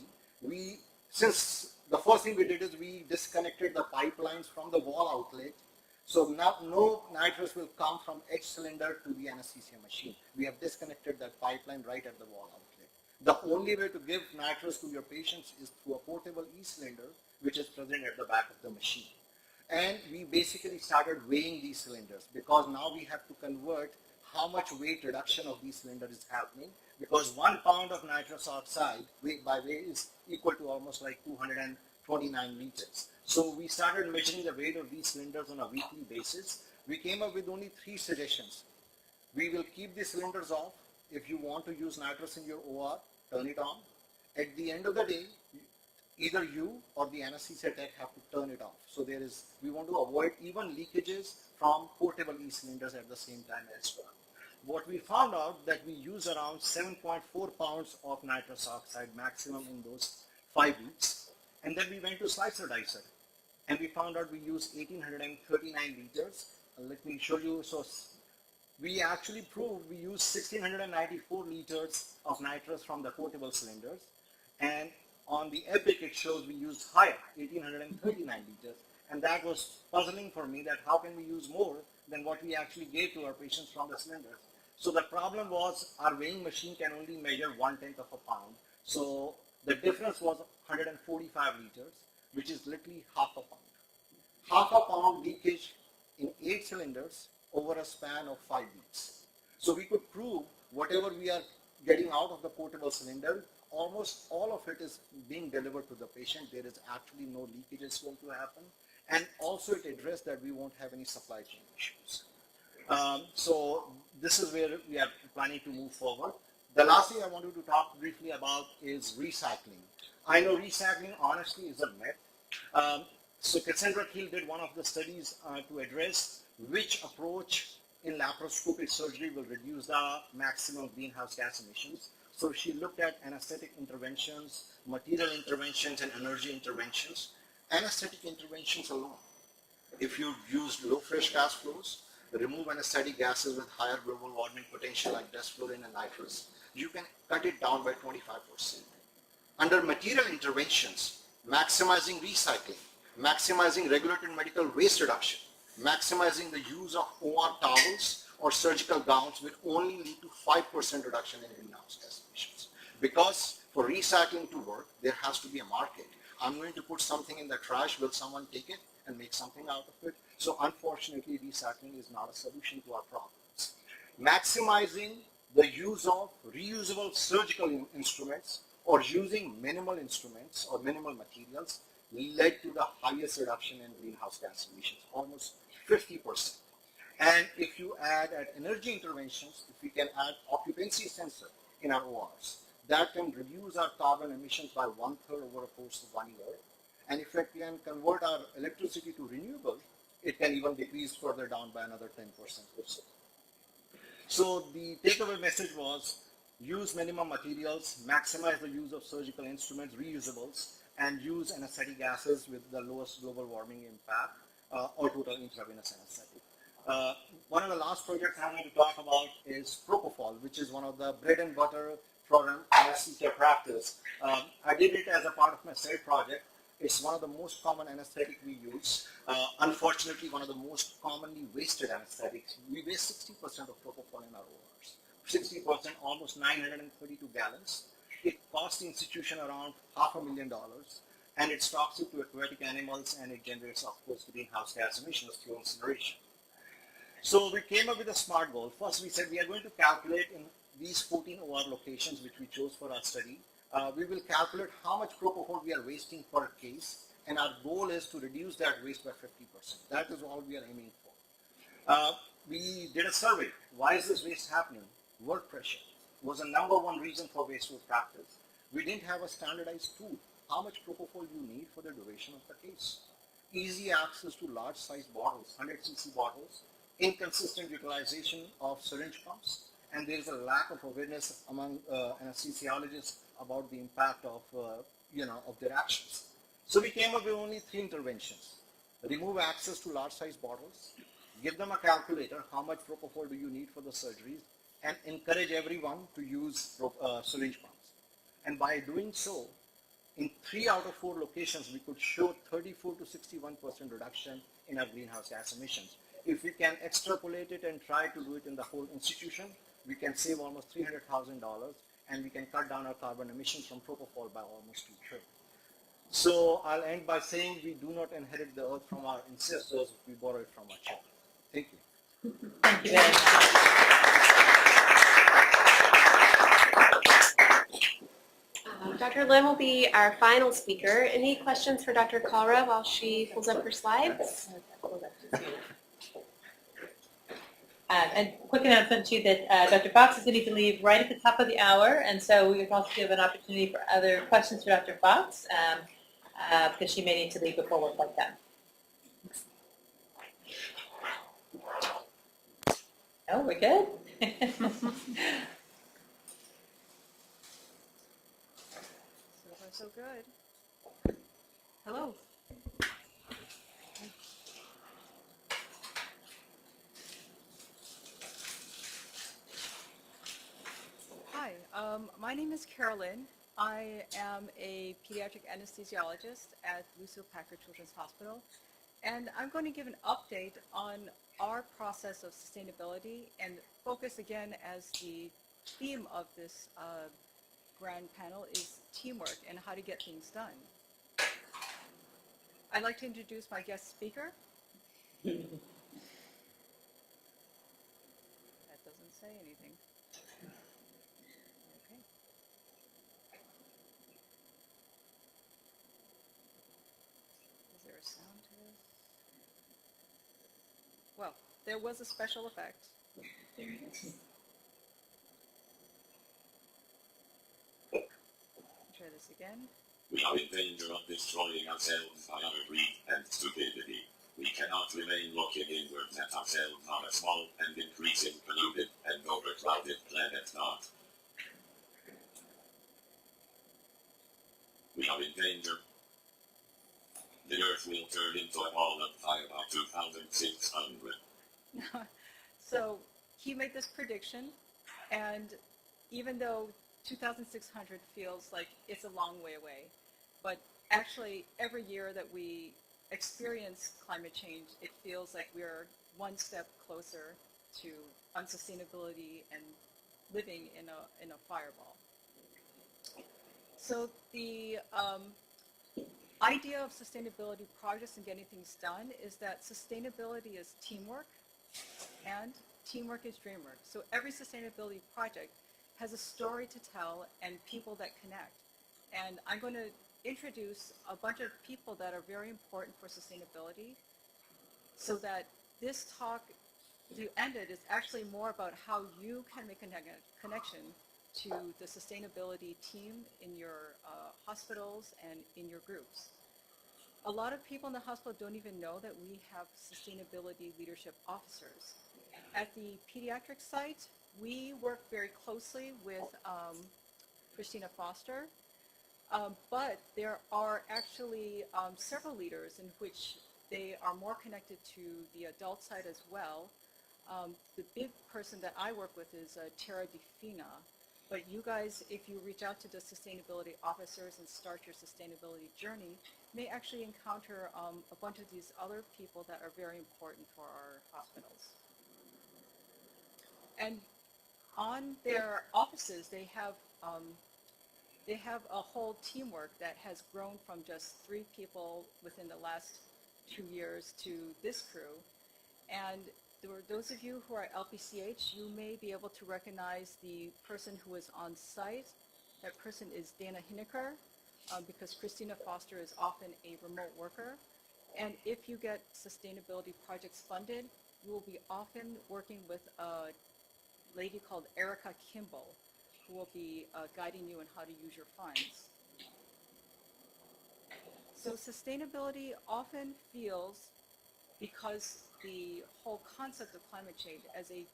Since the first thing we did is we disconnected the pipelines from the wall outlet. So now no nitrous will come from edge cylinder to the anesthesia machine. We have disconnected that pipeline right at the wall outlet. The only way to give nitrous to your patients is through a portable e-cylinder, which is present at the back of the machine. And we basically started weighing these cylinders because now we have to convert how much weight reduction of these cylinders is happening, because 1 pound of nitrous oxide weight by weight is equal to almost like 229 liters. So we started measuring the weight of these cylinders on a weekly basis. We came up with only 3 suggestions. We will keep the cylinders off. If you want to use nitrous in your OR, turn it on. At the end of the day, either you or the anesthesia tech have to turn it off. So we want to avoid even leakages from portable e-cylinders at the same time as well. What we found out that we use around 7.4 pounds of nitrous oxide maximum in those 5 weeks. And then we went to slicer dicer. And we found out we use 1839 liters. Let me show you. So we actually proved we use 1694 liters of nitrous from the portable cylinders. And on the EPIC, it shows we used higher, 1839 liters. And that was puzzling for me, that how can we use more than what we actually gave to our patients from the cylinders. So the problem was our weighing machine can only measure 1/10 of a pound. So the difference was 145 liters, which is literally half a pound. Half a pound leakage in 8 cylinders over a span of 5 weeks. So we could prove whatever we are getting out of the portable cylinder, almost all of it is being delivered to the patient. There is actually no leakages going to happen. And also it addressed that we won't have any supply chain issues. So this is where we are planning to move forward. The last thing I wanted to talk briefly about is recycling. I know recycling honestly is a myth. So Cassandra Keel did one of the studies to address which approach in laparoscopic surgery will reduce the maximum greenhouse gas emissions. So she looked at anesthetic interventions, material interventions, and energy interventions. Anesthetic interventions alone, if you use low fresh gas flows, remove anesthetic gases with higher global warming potential like desflurane and nitrous, you can cut it down by 25%. Under material interventions, maximizing recycling, maximizing regulated medical waste reduction, maximizing the use of OR towels or surgical gowns will only lead to 5% reduction in greenhouse gas emissions. Because for recycling to work, there has to be a market. I'm going to put something in the trash, will someone take it and make something out of it? So unfortunately, recycling is not a solution to our problems. Maximizing the use of reusable surgical instruments or using minimal instruments or minimal materials led to the highest reduction in greenhouse gas emissions, almost 50%. And if you add at energy interventions, if we can add occupancy sensor in our ORs, that can reduce our carbon emissions by 1/3 over a course of 1 year. And if we can convert our electricity to renewable, it can even decrease further down by another 10% or so. So the takeaway message was use minimum materials, maximize the use of surgical instruments, reusables, and use anesthetic gases with the lowest global warming impact or total intravenous anesthetic. One of the last projects I'm going to talk about is propofol, which is one of the bread and butter for an anesthesia practice. I did it as a part of my SAID project. It's one of the most common anesthetic we use. Unfortunately, one of the most commonly wasted anesthetics. We waste 60% of propofol in our ORs. 60%, almost 932 gallons. It costs the institution around $500,000, and it's toxic to aquatic animals, and it generates, of course, greenhouse gas emissions through incineration. So we came up with a SMART goal. First, we said we are going to calculate in these 14 OR locations, which we chose for our study. We will calculate how much propofol we are wasting per case, and our goal is to reduce that waste by 50%. That is all we are aiming for. We did a survey. Why is this waste happening? Work pressure was the #1 reason for wasteful practice. We didn't have a standardized tool. How much propofol you need for the duration of the case. Easy access to large size bottles, 100 cc bottles, inconsistent utilization of syringe pumps, and there is a lack of awareness among anesthesiologists about the impact of their actions. So we came up with only 3 interventions. Remove access to large size bottles, give them a calculator, how much propofol do you need for the surgeries, and encourage everyone to use syringe pumps. And by doing so, in 3 out of 4 locations, we could show 34 to 61% reduction in our greenhouse gas emissions. If we can extrapolate it and try to do it in the whole institution, we can save almost $300,000, and we can cut down our carbon emissions from propofol by almost 2/3. So I'll end by saying we do not inherit the earth from our ancestors, we borrow it from our children. Thank you. Thank you very much. Dr. Lim will be our final speaker. Any questions for Dr. Kalra while she pulls up her slides? And quick announcement too that Dr. Fox is going to need to leave right at the top of the hour, and so we would also give an opportunity for other questions for Dr. Fox because she may need to leave before we're quite done. Oh, we're good? So far, so good. Hello. Hi, my name is Carolyn. I am a pediatric anesthesiologist at Lucille Packard Children's Hospital, and I'm going to give an update on our process of sustainability and focus again as the theme of this grand panel is teamwork and how to get things done. I'd like to introduce my guest speaker. That doesn't say anything. Okay. Is there a sound to this? Well, there was a special effect. Try this again. We are in danger of destroying ourselves by our greed and stupidity. We cannot remain looking inwards at ourselves on a small and increasing polluted and overcrowded planet not. We are in danger. The Earth will turn into a ball of fire by 2600. So he made this prediction, and even though 2,600 feels like it's a long way away, but actually every year that we experience climate change, it feels like we're one step closer to unsustainability and living in a fireball. So the idea of sustainability projects and getting things done is that sustainability is teamwork, and teamwork is dreamwork. So every sustainability project has a story to tell and people that connect. And I'm going to introduce a bunch of people that are very important for sustainability so that this talk you ended is actually more about how you can make a connection to the sustainability team in your hospitals and in your groups. A lot of people in the hospital don't even know that we have sustainability leadership officers. At the pediatric site, we work very closely with Christina Foster, but there are actually several leaders in which they are more connected to the adult side as well. The big person that I work with is Tara DeFina, but you guys, if you reach out to the sustainability officers and start your sustainability journey, may actually encounter a bunch of these other people that are very important for our hospitals. And on their offices, they have a whole teamwork that has grown from just 3 people within the last 2 years to this crew. And those of you who are LPCH, you may be able to recognize the person who is on site. That person is Dana Hineker, because Christina Foster is often a remote worker. And if you get sustainability projects funded, you will be often working with a lady called Erica Kimball, who will be guiding you on how to use your funds. So sustainability often feels, because the whole concept of climate change as a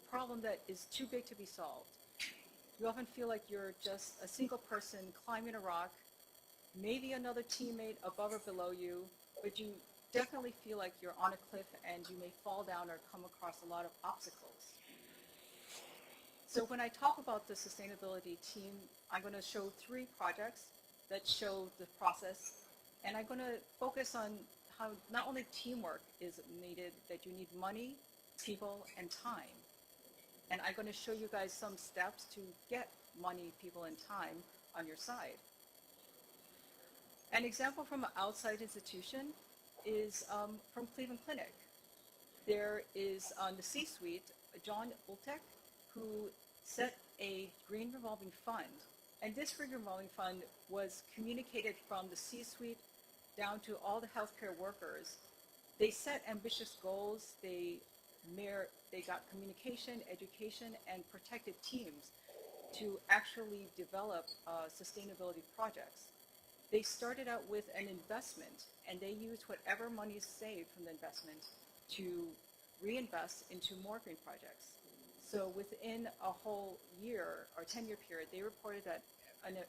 problem that is too big to be solved. You often feel like you're just a single person climbing a rock, maybe another teammate above or below you, but you definitely feel like you're on a cliff and you may fall down or come across a lot of obstacles. So when I talk about the sustainability team, I'm going to show 3 projects that show the process, and I'm going to focus on how not only teamwork is needed, that you need money, people, and time. And I'm going to show you guys some steps to get money, people, and time on your side. An example from an outside institution is from Cleveland Clinic. There is on the C-suite, John Ultek, who set a green revolving fund. And this green revolving fund was communicated from the C-suite down to all the healthcare workers. They set ambitious goals. They got communication, education, and protected teams to actually develop sustainability projects. They started out with an investment, and they used whatever money is saved from the investment to reinvest into more green projects. So within a whole year or 10-year period, they reported that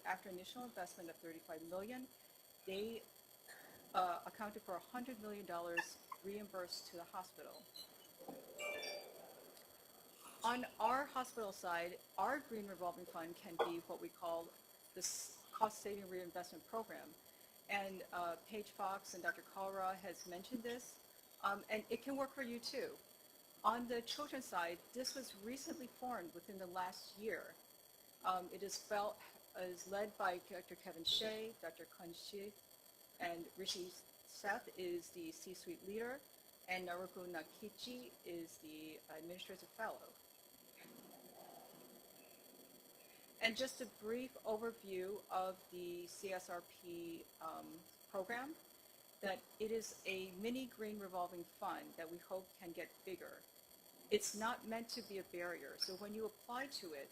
after initial investment of $35 million, they accounted for $100 million reimbursed to the hospital. On our hospital side, our green revolving fund can be what we call this cost-saving reinvestment program. And Paige Fox and Dr. Kalra has mentioned this, and it can work for you too. On the children's side, this was recently formed within the last year. It is led by Dr. Kevin Shea, Dr. Kun Shi, and Rishi Seth is the C-suite leader, and Naruko Nakichi is the administrative fellow. And just a brief overview of the CSRP program, that it is a mini green revolving fund that we hope can get bigger. It's not meant to be a barrier, so when you apply to it,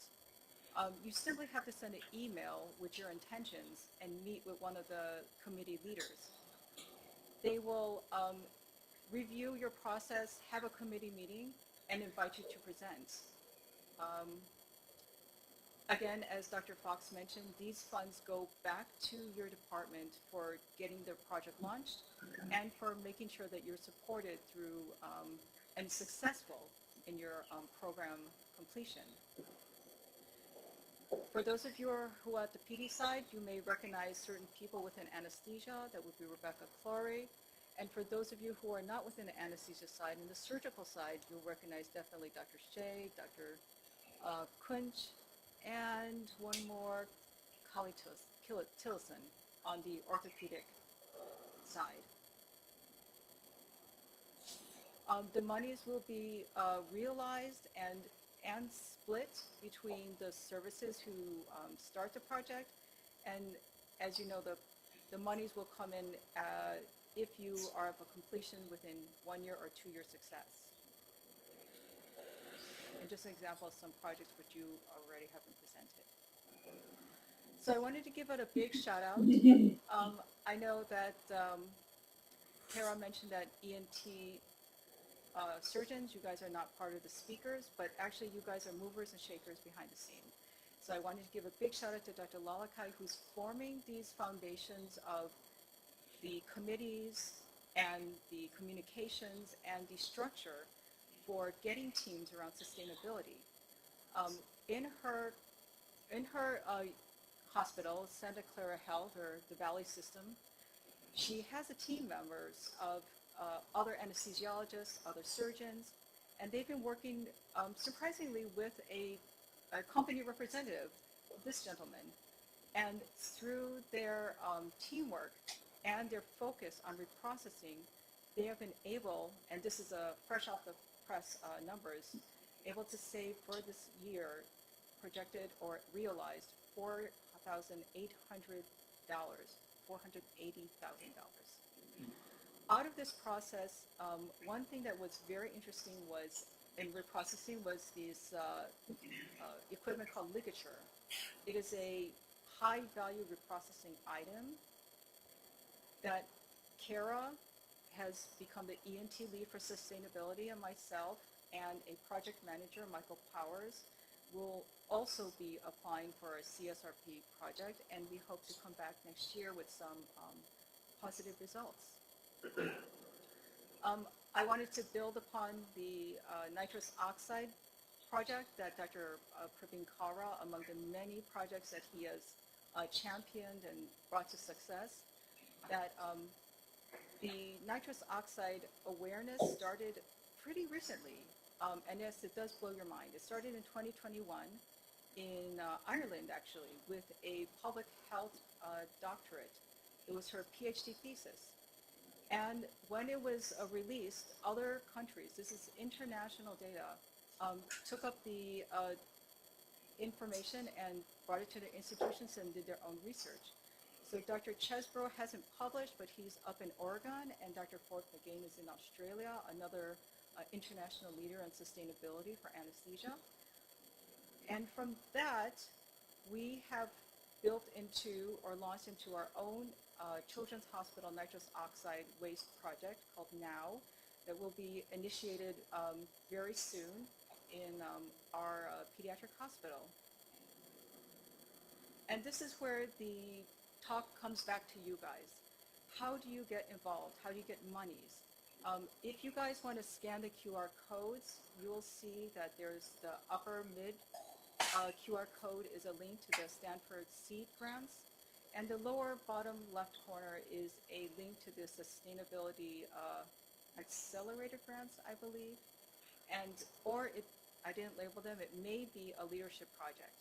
you simply have to send an email with your intentions and meet with one of the committee leaders. They will review your process, have a committee meeting, and invite you to present. Again, as Dr. Fox mentioned, these funds go back to your department for getting the project launched and for making sure that you're supported through and successful in your program completion. For those of you who are at the PD side, you may recognize certain people within anesthesia. That would be Rebecca Clory. And for those of you who are not within the anesthesia side, in the surgical side, you'll recognize definitely Dr. Shea, Dr. Kunch, and one more, Kali Tillison on the orthopedic side. The monies will be realized and split between the services who start the project, and as you know, the monies will come in if you are of a completion within 1 year or 2 year success. and just an example of some projects which you already have been presented. So I wanted to give it a big shout out. I know that Kara mentioned that ENT surgeons, you guys are not part of the speakers, but actually you guys are movers and shakers behind the scene. So I wanted to give a big shout out to Dr. Lalakai, who's forming these foundations of the committees and the communications and the structure for getting teams around sustainability. In her hospital, Santa Clara Health, or the Valley System, she has a team members of other anesthesiologists, other surgeons, and they've been working surprisingly with a company representative, this gentleman. And through their teamwork and their focus on reprocessing, they have been able, and this is a fresh off the press numbers, able to save for this year projected or realized $4,800, $480,000. Out of this process, one thing that was very interesting was in reprocessing was this equipment called ligature. It is a high value reprocessing item that Kara has become the ENT lead for sustainability, and myself and a project manager, Michael Powers, will also be applying for a CSRP project, and we hope to come back next year with some positive results. I wanted to build upon the nitrous oxide project that Dr. Praveen Kaura, among the many projects that he has championed and brought to success, that the nitrous oxide awareness started pretty recently. And yes, it does blow your mind. It started in 2021 in Ireland, actually, with a public health doctorate. It was her PhD thesis. And when it was released, other countries, this is international data, took up the information and brought it to their institutions and did their own research. So Dr. Chesbrough hasn't published, but he's up in Oregon, and Dr. Ford McGain is in Australia, another international leader in sustainability for anesthesia. And from that, we have built into or launched into our own Children's Hospital nitrous oxide waste project called NOW that will be initiated very soon in our pediatric hospital. And this is where the talk comes back to you guys. How do you get involved? How do you get monies? If you guys want to scan the QR codes, you will see that there's the upper mid QR code is a link to the Stanford Seed Grants, and the lower bottom left corner is a link to the Sustainability Accelerator Grants, I believe, and I didn't label them, it may be a leadership project.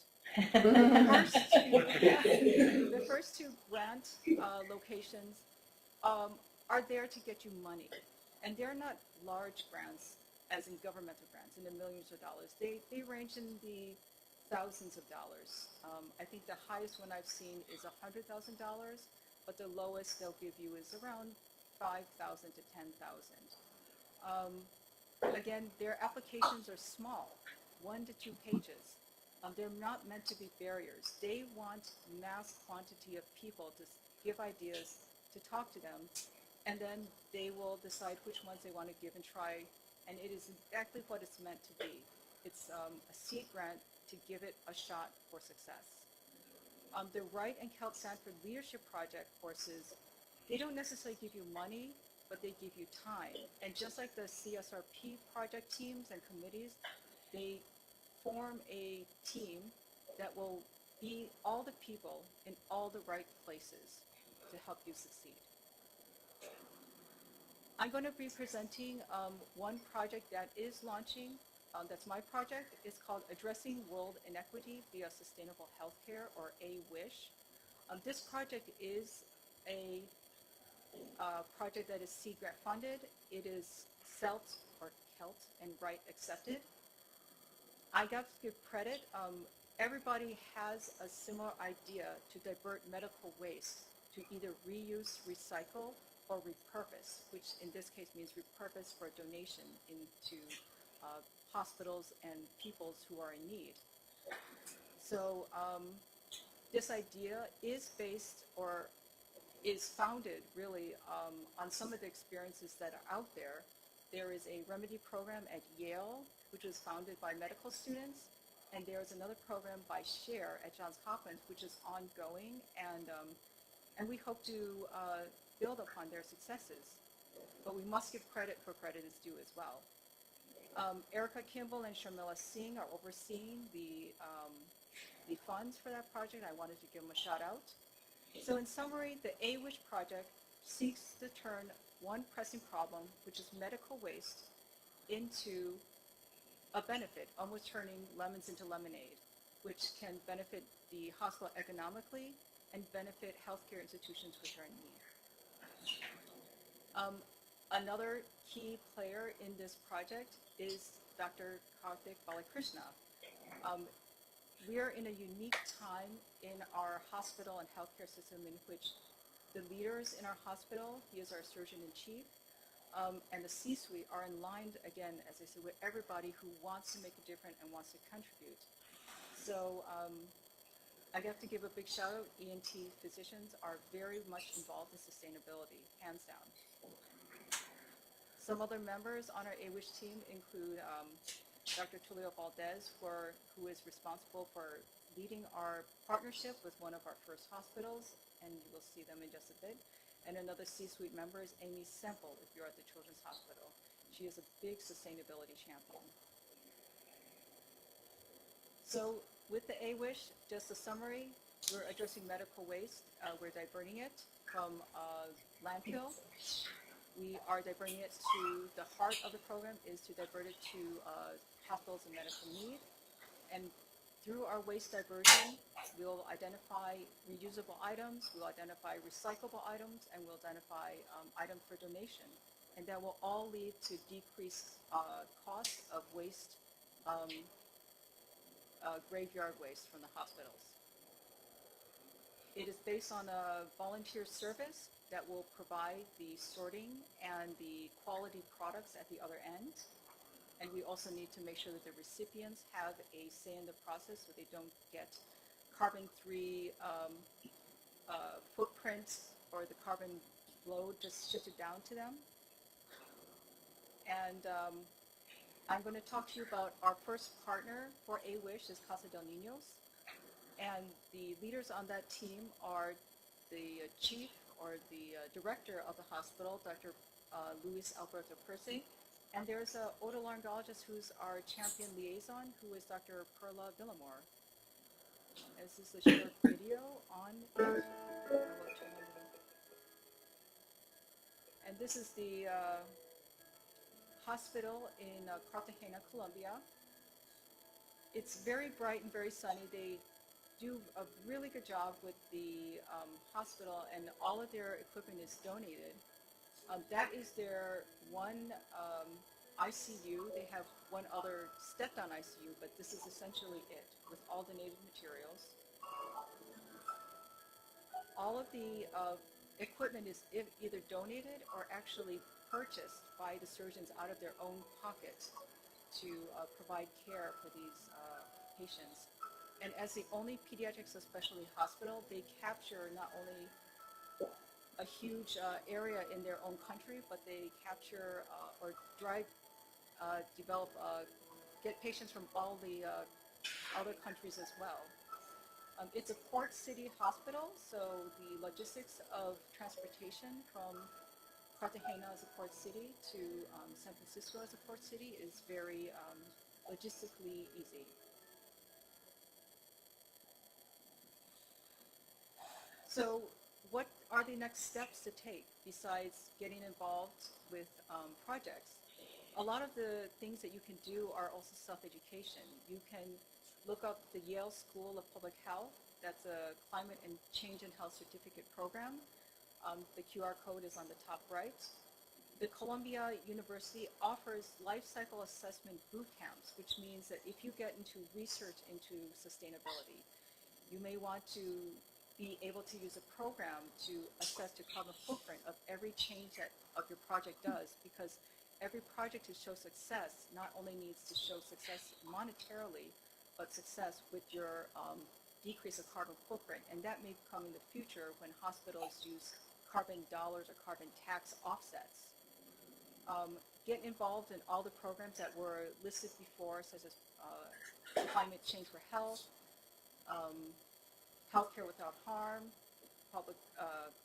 The first two grant locations are there to get you money. And they're not large grants, as in governmental grants, in the millions of dollars. They range in the thousands of dollars. I think the highest one I've seen is $100,000, but the lowest they'll give you is around $5,000 to $10,000. Again, their applications are small, 1 to 2 pages. They're not meant to be barriers. They want mass quantity of people to give ideas, to talk to them, and then they will decide which ones they want to give and try, and it is exactly what it's meant to be. It's a seed grant to give it a shot for success. The Wright and Kelt Sanford Leadership Project courses, they don't necessarily give you money, but they give you time. And just like the CSRP project teams and committees, they form a team that will be all the people in all the right places to help you succeed. I'm going to be presenting one project that is launching. That's my project. It's called Addressing World Inequity via Sustainable Healthcare, or AWISH. This project is a project that is seed grant funded. It is CELT or KELT and Wright accepted. I got to give credit. Everybody has a similar idea to divert medical waste to either reuse, recycle, or repurpose, which in this case means repurpose for donation into hospitals and peoples who are in need. So this idea is based or is founded really on some of the experiences that are out there. There is a remedy program at Yale, which was founded by medical students, and there's another program by SHARE at Johns Hopkins, which is ongoing, and we hope to build upon their successes. But we must give credit where credit is due as well. Erica Kimball and Sharmila Singh are overseeing the funds for that project. I wanted to give them a shout out. So in summary, the AWISH project seeks to turn one pressing problem, which is medical waste, into a benefit, almost turning lemons into lemonade, which can benefit the hospital economically and benefit healthcare institutions which are in need. Another key player in this project is Dr. Karthik Balakrishna. We are in a unique time in our hospital and healthcare system in which the leaders in our hospital, he is our surgeon-in-chief, and the C-suite are in line, again, as I said, with everybody who wants to make a difference and wants to contribute. So I have to give a big shout out. ENT physicians are very much involved in sustainability, hands down. Some other members on our AWISH team include Dr. Tulio Valdez, who is responsible for leading our partnership with one of our first hospitals, and you will see them in just a bit. And another C-suite member is Amy Semple, if you're at the Children's Hospital. She is a big sustainability champion. So with the AWISH, just a summary, we're addressing medical waste. We're diverting it from landfill. We are diverting it to, the heart of the program is to divert it to hospitals in medical need. And through our waste diversion, we'll identify reusable items, we'll identify recyclable items, and we'll identify items for donation. And that will all lead to decreased costs of waste, graveyard waste from the hospitals. It is based on a volunteer service that will provide the sorting and the quality products at the other end. And we also need to make sure that the recipients have a say in the process so they don't get carbon-free footprints or the carbon load just shifted down to them. And I'm going to talk to you about our first partner for AWISH is Casa del Niños. And the leaders on that team are the chief or the director of the hospital, Dr. Luis Alberto Percy. And there's an otolaryngologist who's our champion liaison, who is Dr. Perla Villamor. This is a short video on it. And this is the hospital in Cartagena, Colombia. It's very bright and very sunny. They do a really good job with the hospital, and all of their equipment is donated. That is their one ICU. They have one other step-down ICU, but this is essentially it, with all donated materials. All of the equipment is either donated or actually purchased by the surgeons out of their own pocket to provide care for these patients. And as the only pediatric subspecialty hospital, they capture not only a huge area in their own country, but they capture or get patients from all the other countries as well. It's a port city hospital, so the logistics of transportation from Cartagena as a port city to San Francisco as a port city is very logistically easy. So what are the next steps to take besides getting involved with projects? A lot of the things that you can do are also self-education. You can look up the Yale School of Public Health. That's a Climate and Change in Health Certificate program. The QR code is on the top right. The Columbia University offers life cycle assessment boot camps, which means that if you get into research into sustainability, you may want to be able to use a program to assess the carbon footprint of every change that your project does, because every project to show success not only needs to show success monetarily, but success with your decrease of carbon footprint. And that may come in the future when hospitals use carbon dollars or carbon tax offsets. Get involved in all the programs that were listed before, such as Climate Change for Health, Healthcare Without Harm, Public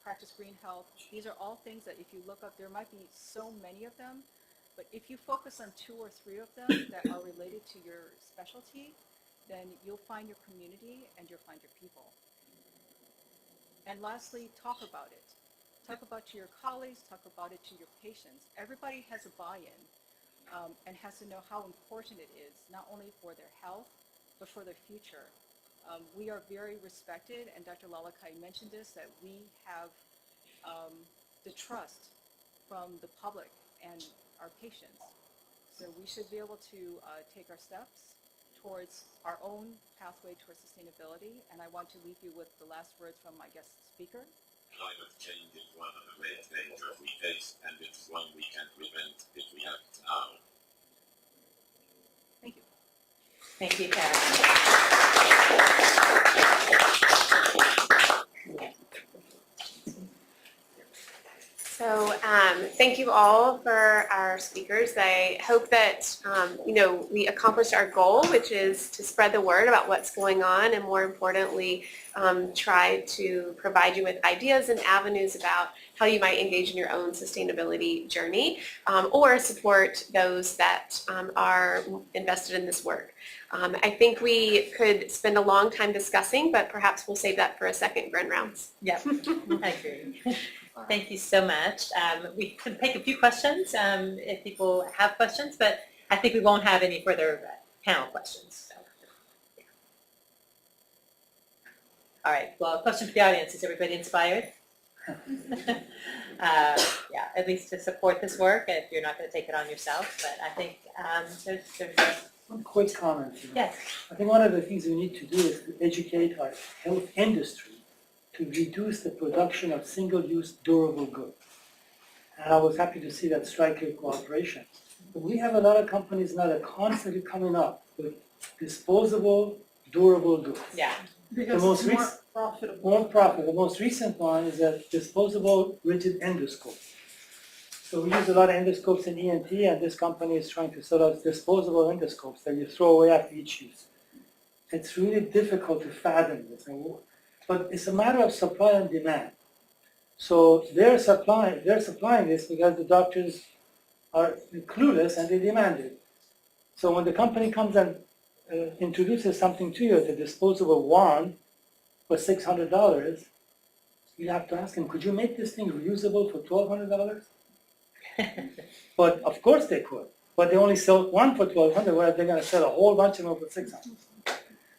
Practice Green Health. These are all things that if you look up, there might be so many of them, but if you focus on 2 or 3 of them that are related to your specialty, then you'll find your community and you'll find your people. And lastly, talk about it. Talk about it to your colleagues, talk about it to your patients. Everybody has a buy-in and has to know how important it is, not only for their health, but for their future. We are very respected, and Dr. Lalakai mentioned this, that we have the trust from the public and our patients. So we should be able to take our steps towards our own pathway towards sustainability, and I want to leave you with the last words from my guest speaker. Climate change is one of the great dangers we face, and it's one we can prevent if we act now. Thank you. Thank you, Karen. So thank you all for our speakers. I hope that we accomplished our goal, which is to spread the word about what's going on, and more importantly, try to provide you with ideas and avenues about how you might engage in your own sustainability journey, or support those that are invested in this work. I think we could spend a long time discussing, but perhaps we'll save that for a second grand rounds. Yep, I agree. Thank you so much. We can take a few questions if people have questions, but I think we won't have any further panel questions. So, yeah. All right, well, a question for the audience. Is everybody inspired? Yeah, at least to support this work if you're not going to take it on yourself. But I think there's one quick comment. yes. I think one of the things we need to do is to educate our health industry to reduce the production of single-use durable goods. And I was happy to see that Stryker cooperation. But we have a lot of companies now that are constantly coming up with disposable, durable goods. Yeah. Because the most more profitable. More profitable. The most recent one is a disposable rigid endoscope. So we use a lot of endoscopes in ENT, and this company is trying to sell us disposable endoscopes that you throw away after each use. It's really difficult to fathom this. But it's a matter of supply and demand. So they're supplying this because the doctors are clueless and they demand it. So when the company comes and introduces something to you, the disposable wand for $600, you have to ask them, could you make this thing reusable for $1,200? But of course they could. But they only sell one for $1,200, whereas they're going to sell a whole bunch of them for $600.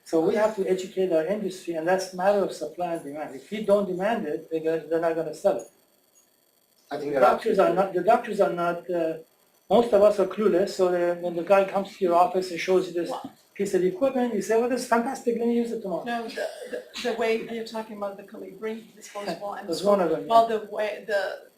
So we have to educate our industry, and that's a matter of supply and demand. If we don't demand it, they're not going to sell it. I think The doctors are not, most of us are clueless, so when the guy comes to your office and shows you this piece of equipment, you say, well, this is fantastic, let me use it tomorrow. No, the way you're talking about the Colibri disposable and That's one of them. well,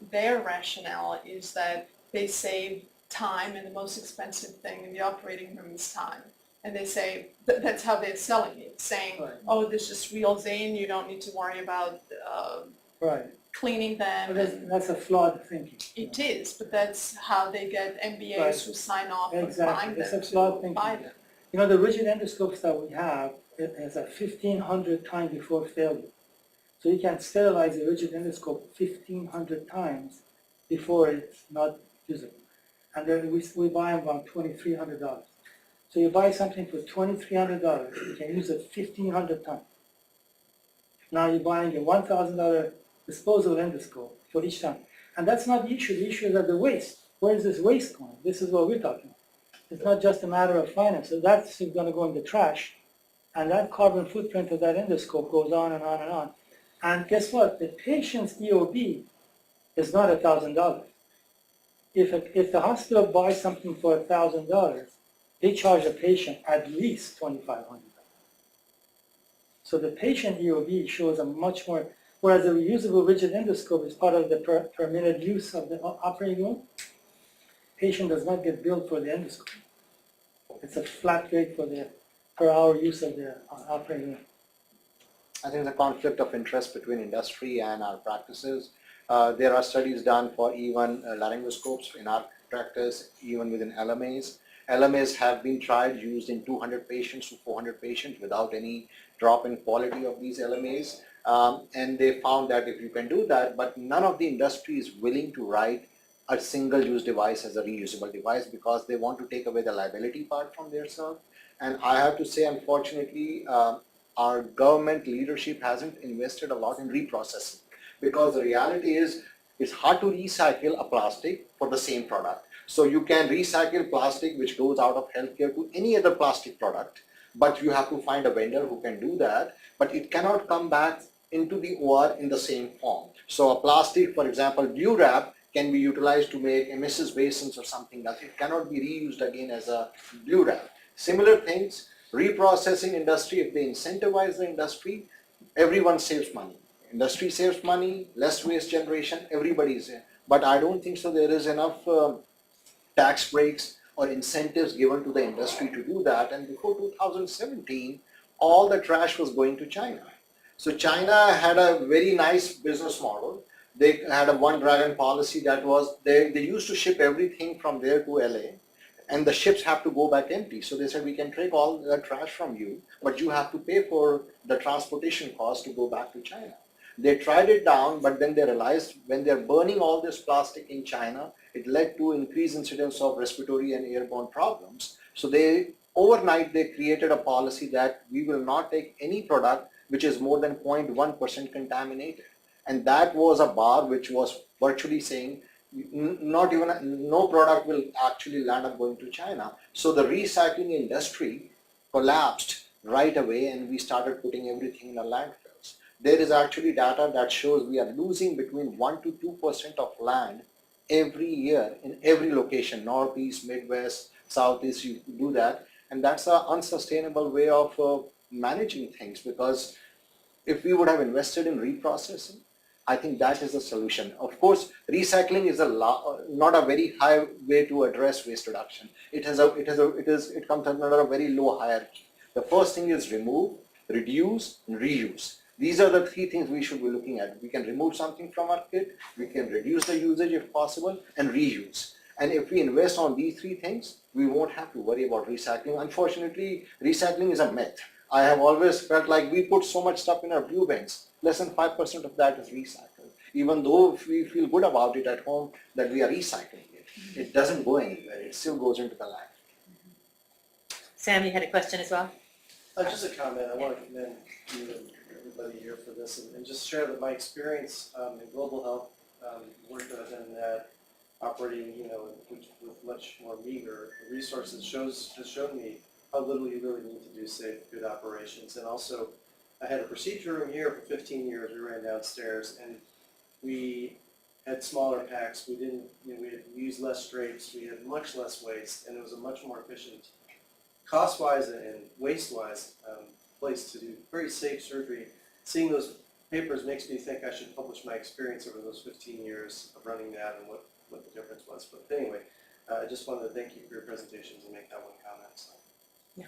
their rationale is that they save time, and the most expensive thing in the operating room is time. And they say, that's how they're selling it, saying, Right. oh, this just reels in, you don't need to worry about Right. cleaning them. But that's a flawed thinking. It is, but that's how they get MBAs Right. who sign off and Exactly. bind It's them a flawed to thinking. buy them. You know, the rigid endoscopes that we have, it has a 1,500 time before failure. So you can sterilize a rigid endoscope 1,500 times before it's not usable. And then we buy them about $2,300. So you buy something for $2,300, you can use it 1,500 times. Now you're buying a $1,000 disposable endoscope for each time. And that's not the issue. The issue is at the waste. Where is this waste going? This is what we're talking about. It's not just a matter of finance. So that's going to go in the trash. And that carbon footprint of that endoscope goes on and on and on. And guess what? The patient's EOB is not $1,000. If the hospital buys something for $1,000, they charge the patient at least $2,500. So the patient EOB shows a much more, whereas the reusable rigid endoscope is part of the per minute use of the operating room. patient does not get billed for the endoscope. It's a flat rate for the per hour use of the operating room. I think the conflict of interest between industry and our practices. There are studies done for even laryngoscopes in our practice, even within LMAs. LMAs have been tried, used in 200 patients to 400 patients without any drop in quality of these LMAs. And they found that if you can do that, but none of the industry is willing to write a single-use device as a reusable device because they want to take away the liability part from themselves. And I have to say, unfortunately, our government leadership hasn't invested a lot in reprocessing because the reality is it's hard to recycle a plastic for the same product. So you can recycle plastic which goes out of healthcare to any other plastic product, but you have to find a vendor who can do that, but it cannot come back into the OR in the same form. So a plastic, for example, Durap can be utilized to make emissions basins or something else. It cannot be reused again as a Durap. Similar things, reprocessing industry, if they incentivize the industry, everyone saves money. Industry saves money, less waste generation, everybody is in. But I don't think so there is enough tax breaks or incentives given to the industry to do that. And before 2017, all the trash was going to China. So China had a very nice business model. They had a one dragon policy that was, they used to ship everything from there to LA. And the ships have to go back empty. So they said, we can take all the trash from you, but you have to pay for the transportation cost to go back to China. They tried it down, but then they realized when they're burning all this plastic in China, it led to increased incidence of respiratory and airborne problems. So overnight they created a policy that we will not take any product which is more than 0.1% contaminated. And that was a bar which was virtually saying, no product will actually land up going to China. So the recycling industry collapsed right away and we started putting everything in the landfills. There is actually data that shows we are losing between 1 to 2% of land every year in every location, Northeast, Midwest, Southeast, you do that. And that's an unsustainable way of managing things because if we would have invested in reprocessing, I think that is the solution. Of course, recycling is not a very high way to address waste reduction. It comes under a very low hierarchy. The first thing is remove, reduce, and reuse. These are the three things we should be looking at. We can remove something from our kit, we can reduce the usage if possible, and reuse. And if we invest on these three things, we won't have to worry about recycling. Unfortunately, recycling is a myth. I have always felt like we put so much stuff in our blue bins, less than 5% of that is recycled. Even though we feel good about it at home that we are recycling it, it doesn't go anywhere. It still goes into the land. Sam, you had a question as well? Just a comment. I want to commend you and everybody here for this and just share that my experience in global health, work that I've done in that, operating, with much more meager resources has shown me how little you really need to do safe, good operations. And also, I had a procedure room here for 15 years. We ran downstairs, and we had smaller packs. We didn't, we used less drapes. We had much less waste, and it was a much more efficient, cost-wise and waste-wise, place to do very safe surgery. Seeing those papers makes me think I should publish my experience over those 15 years of running that and what the difference was. But anyway, I just wanted to thank you for your presentations and make that one comment. So. Yeah.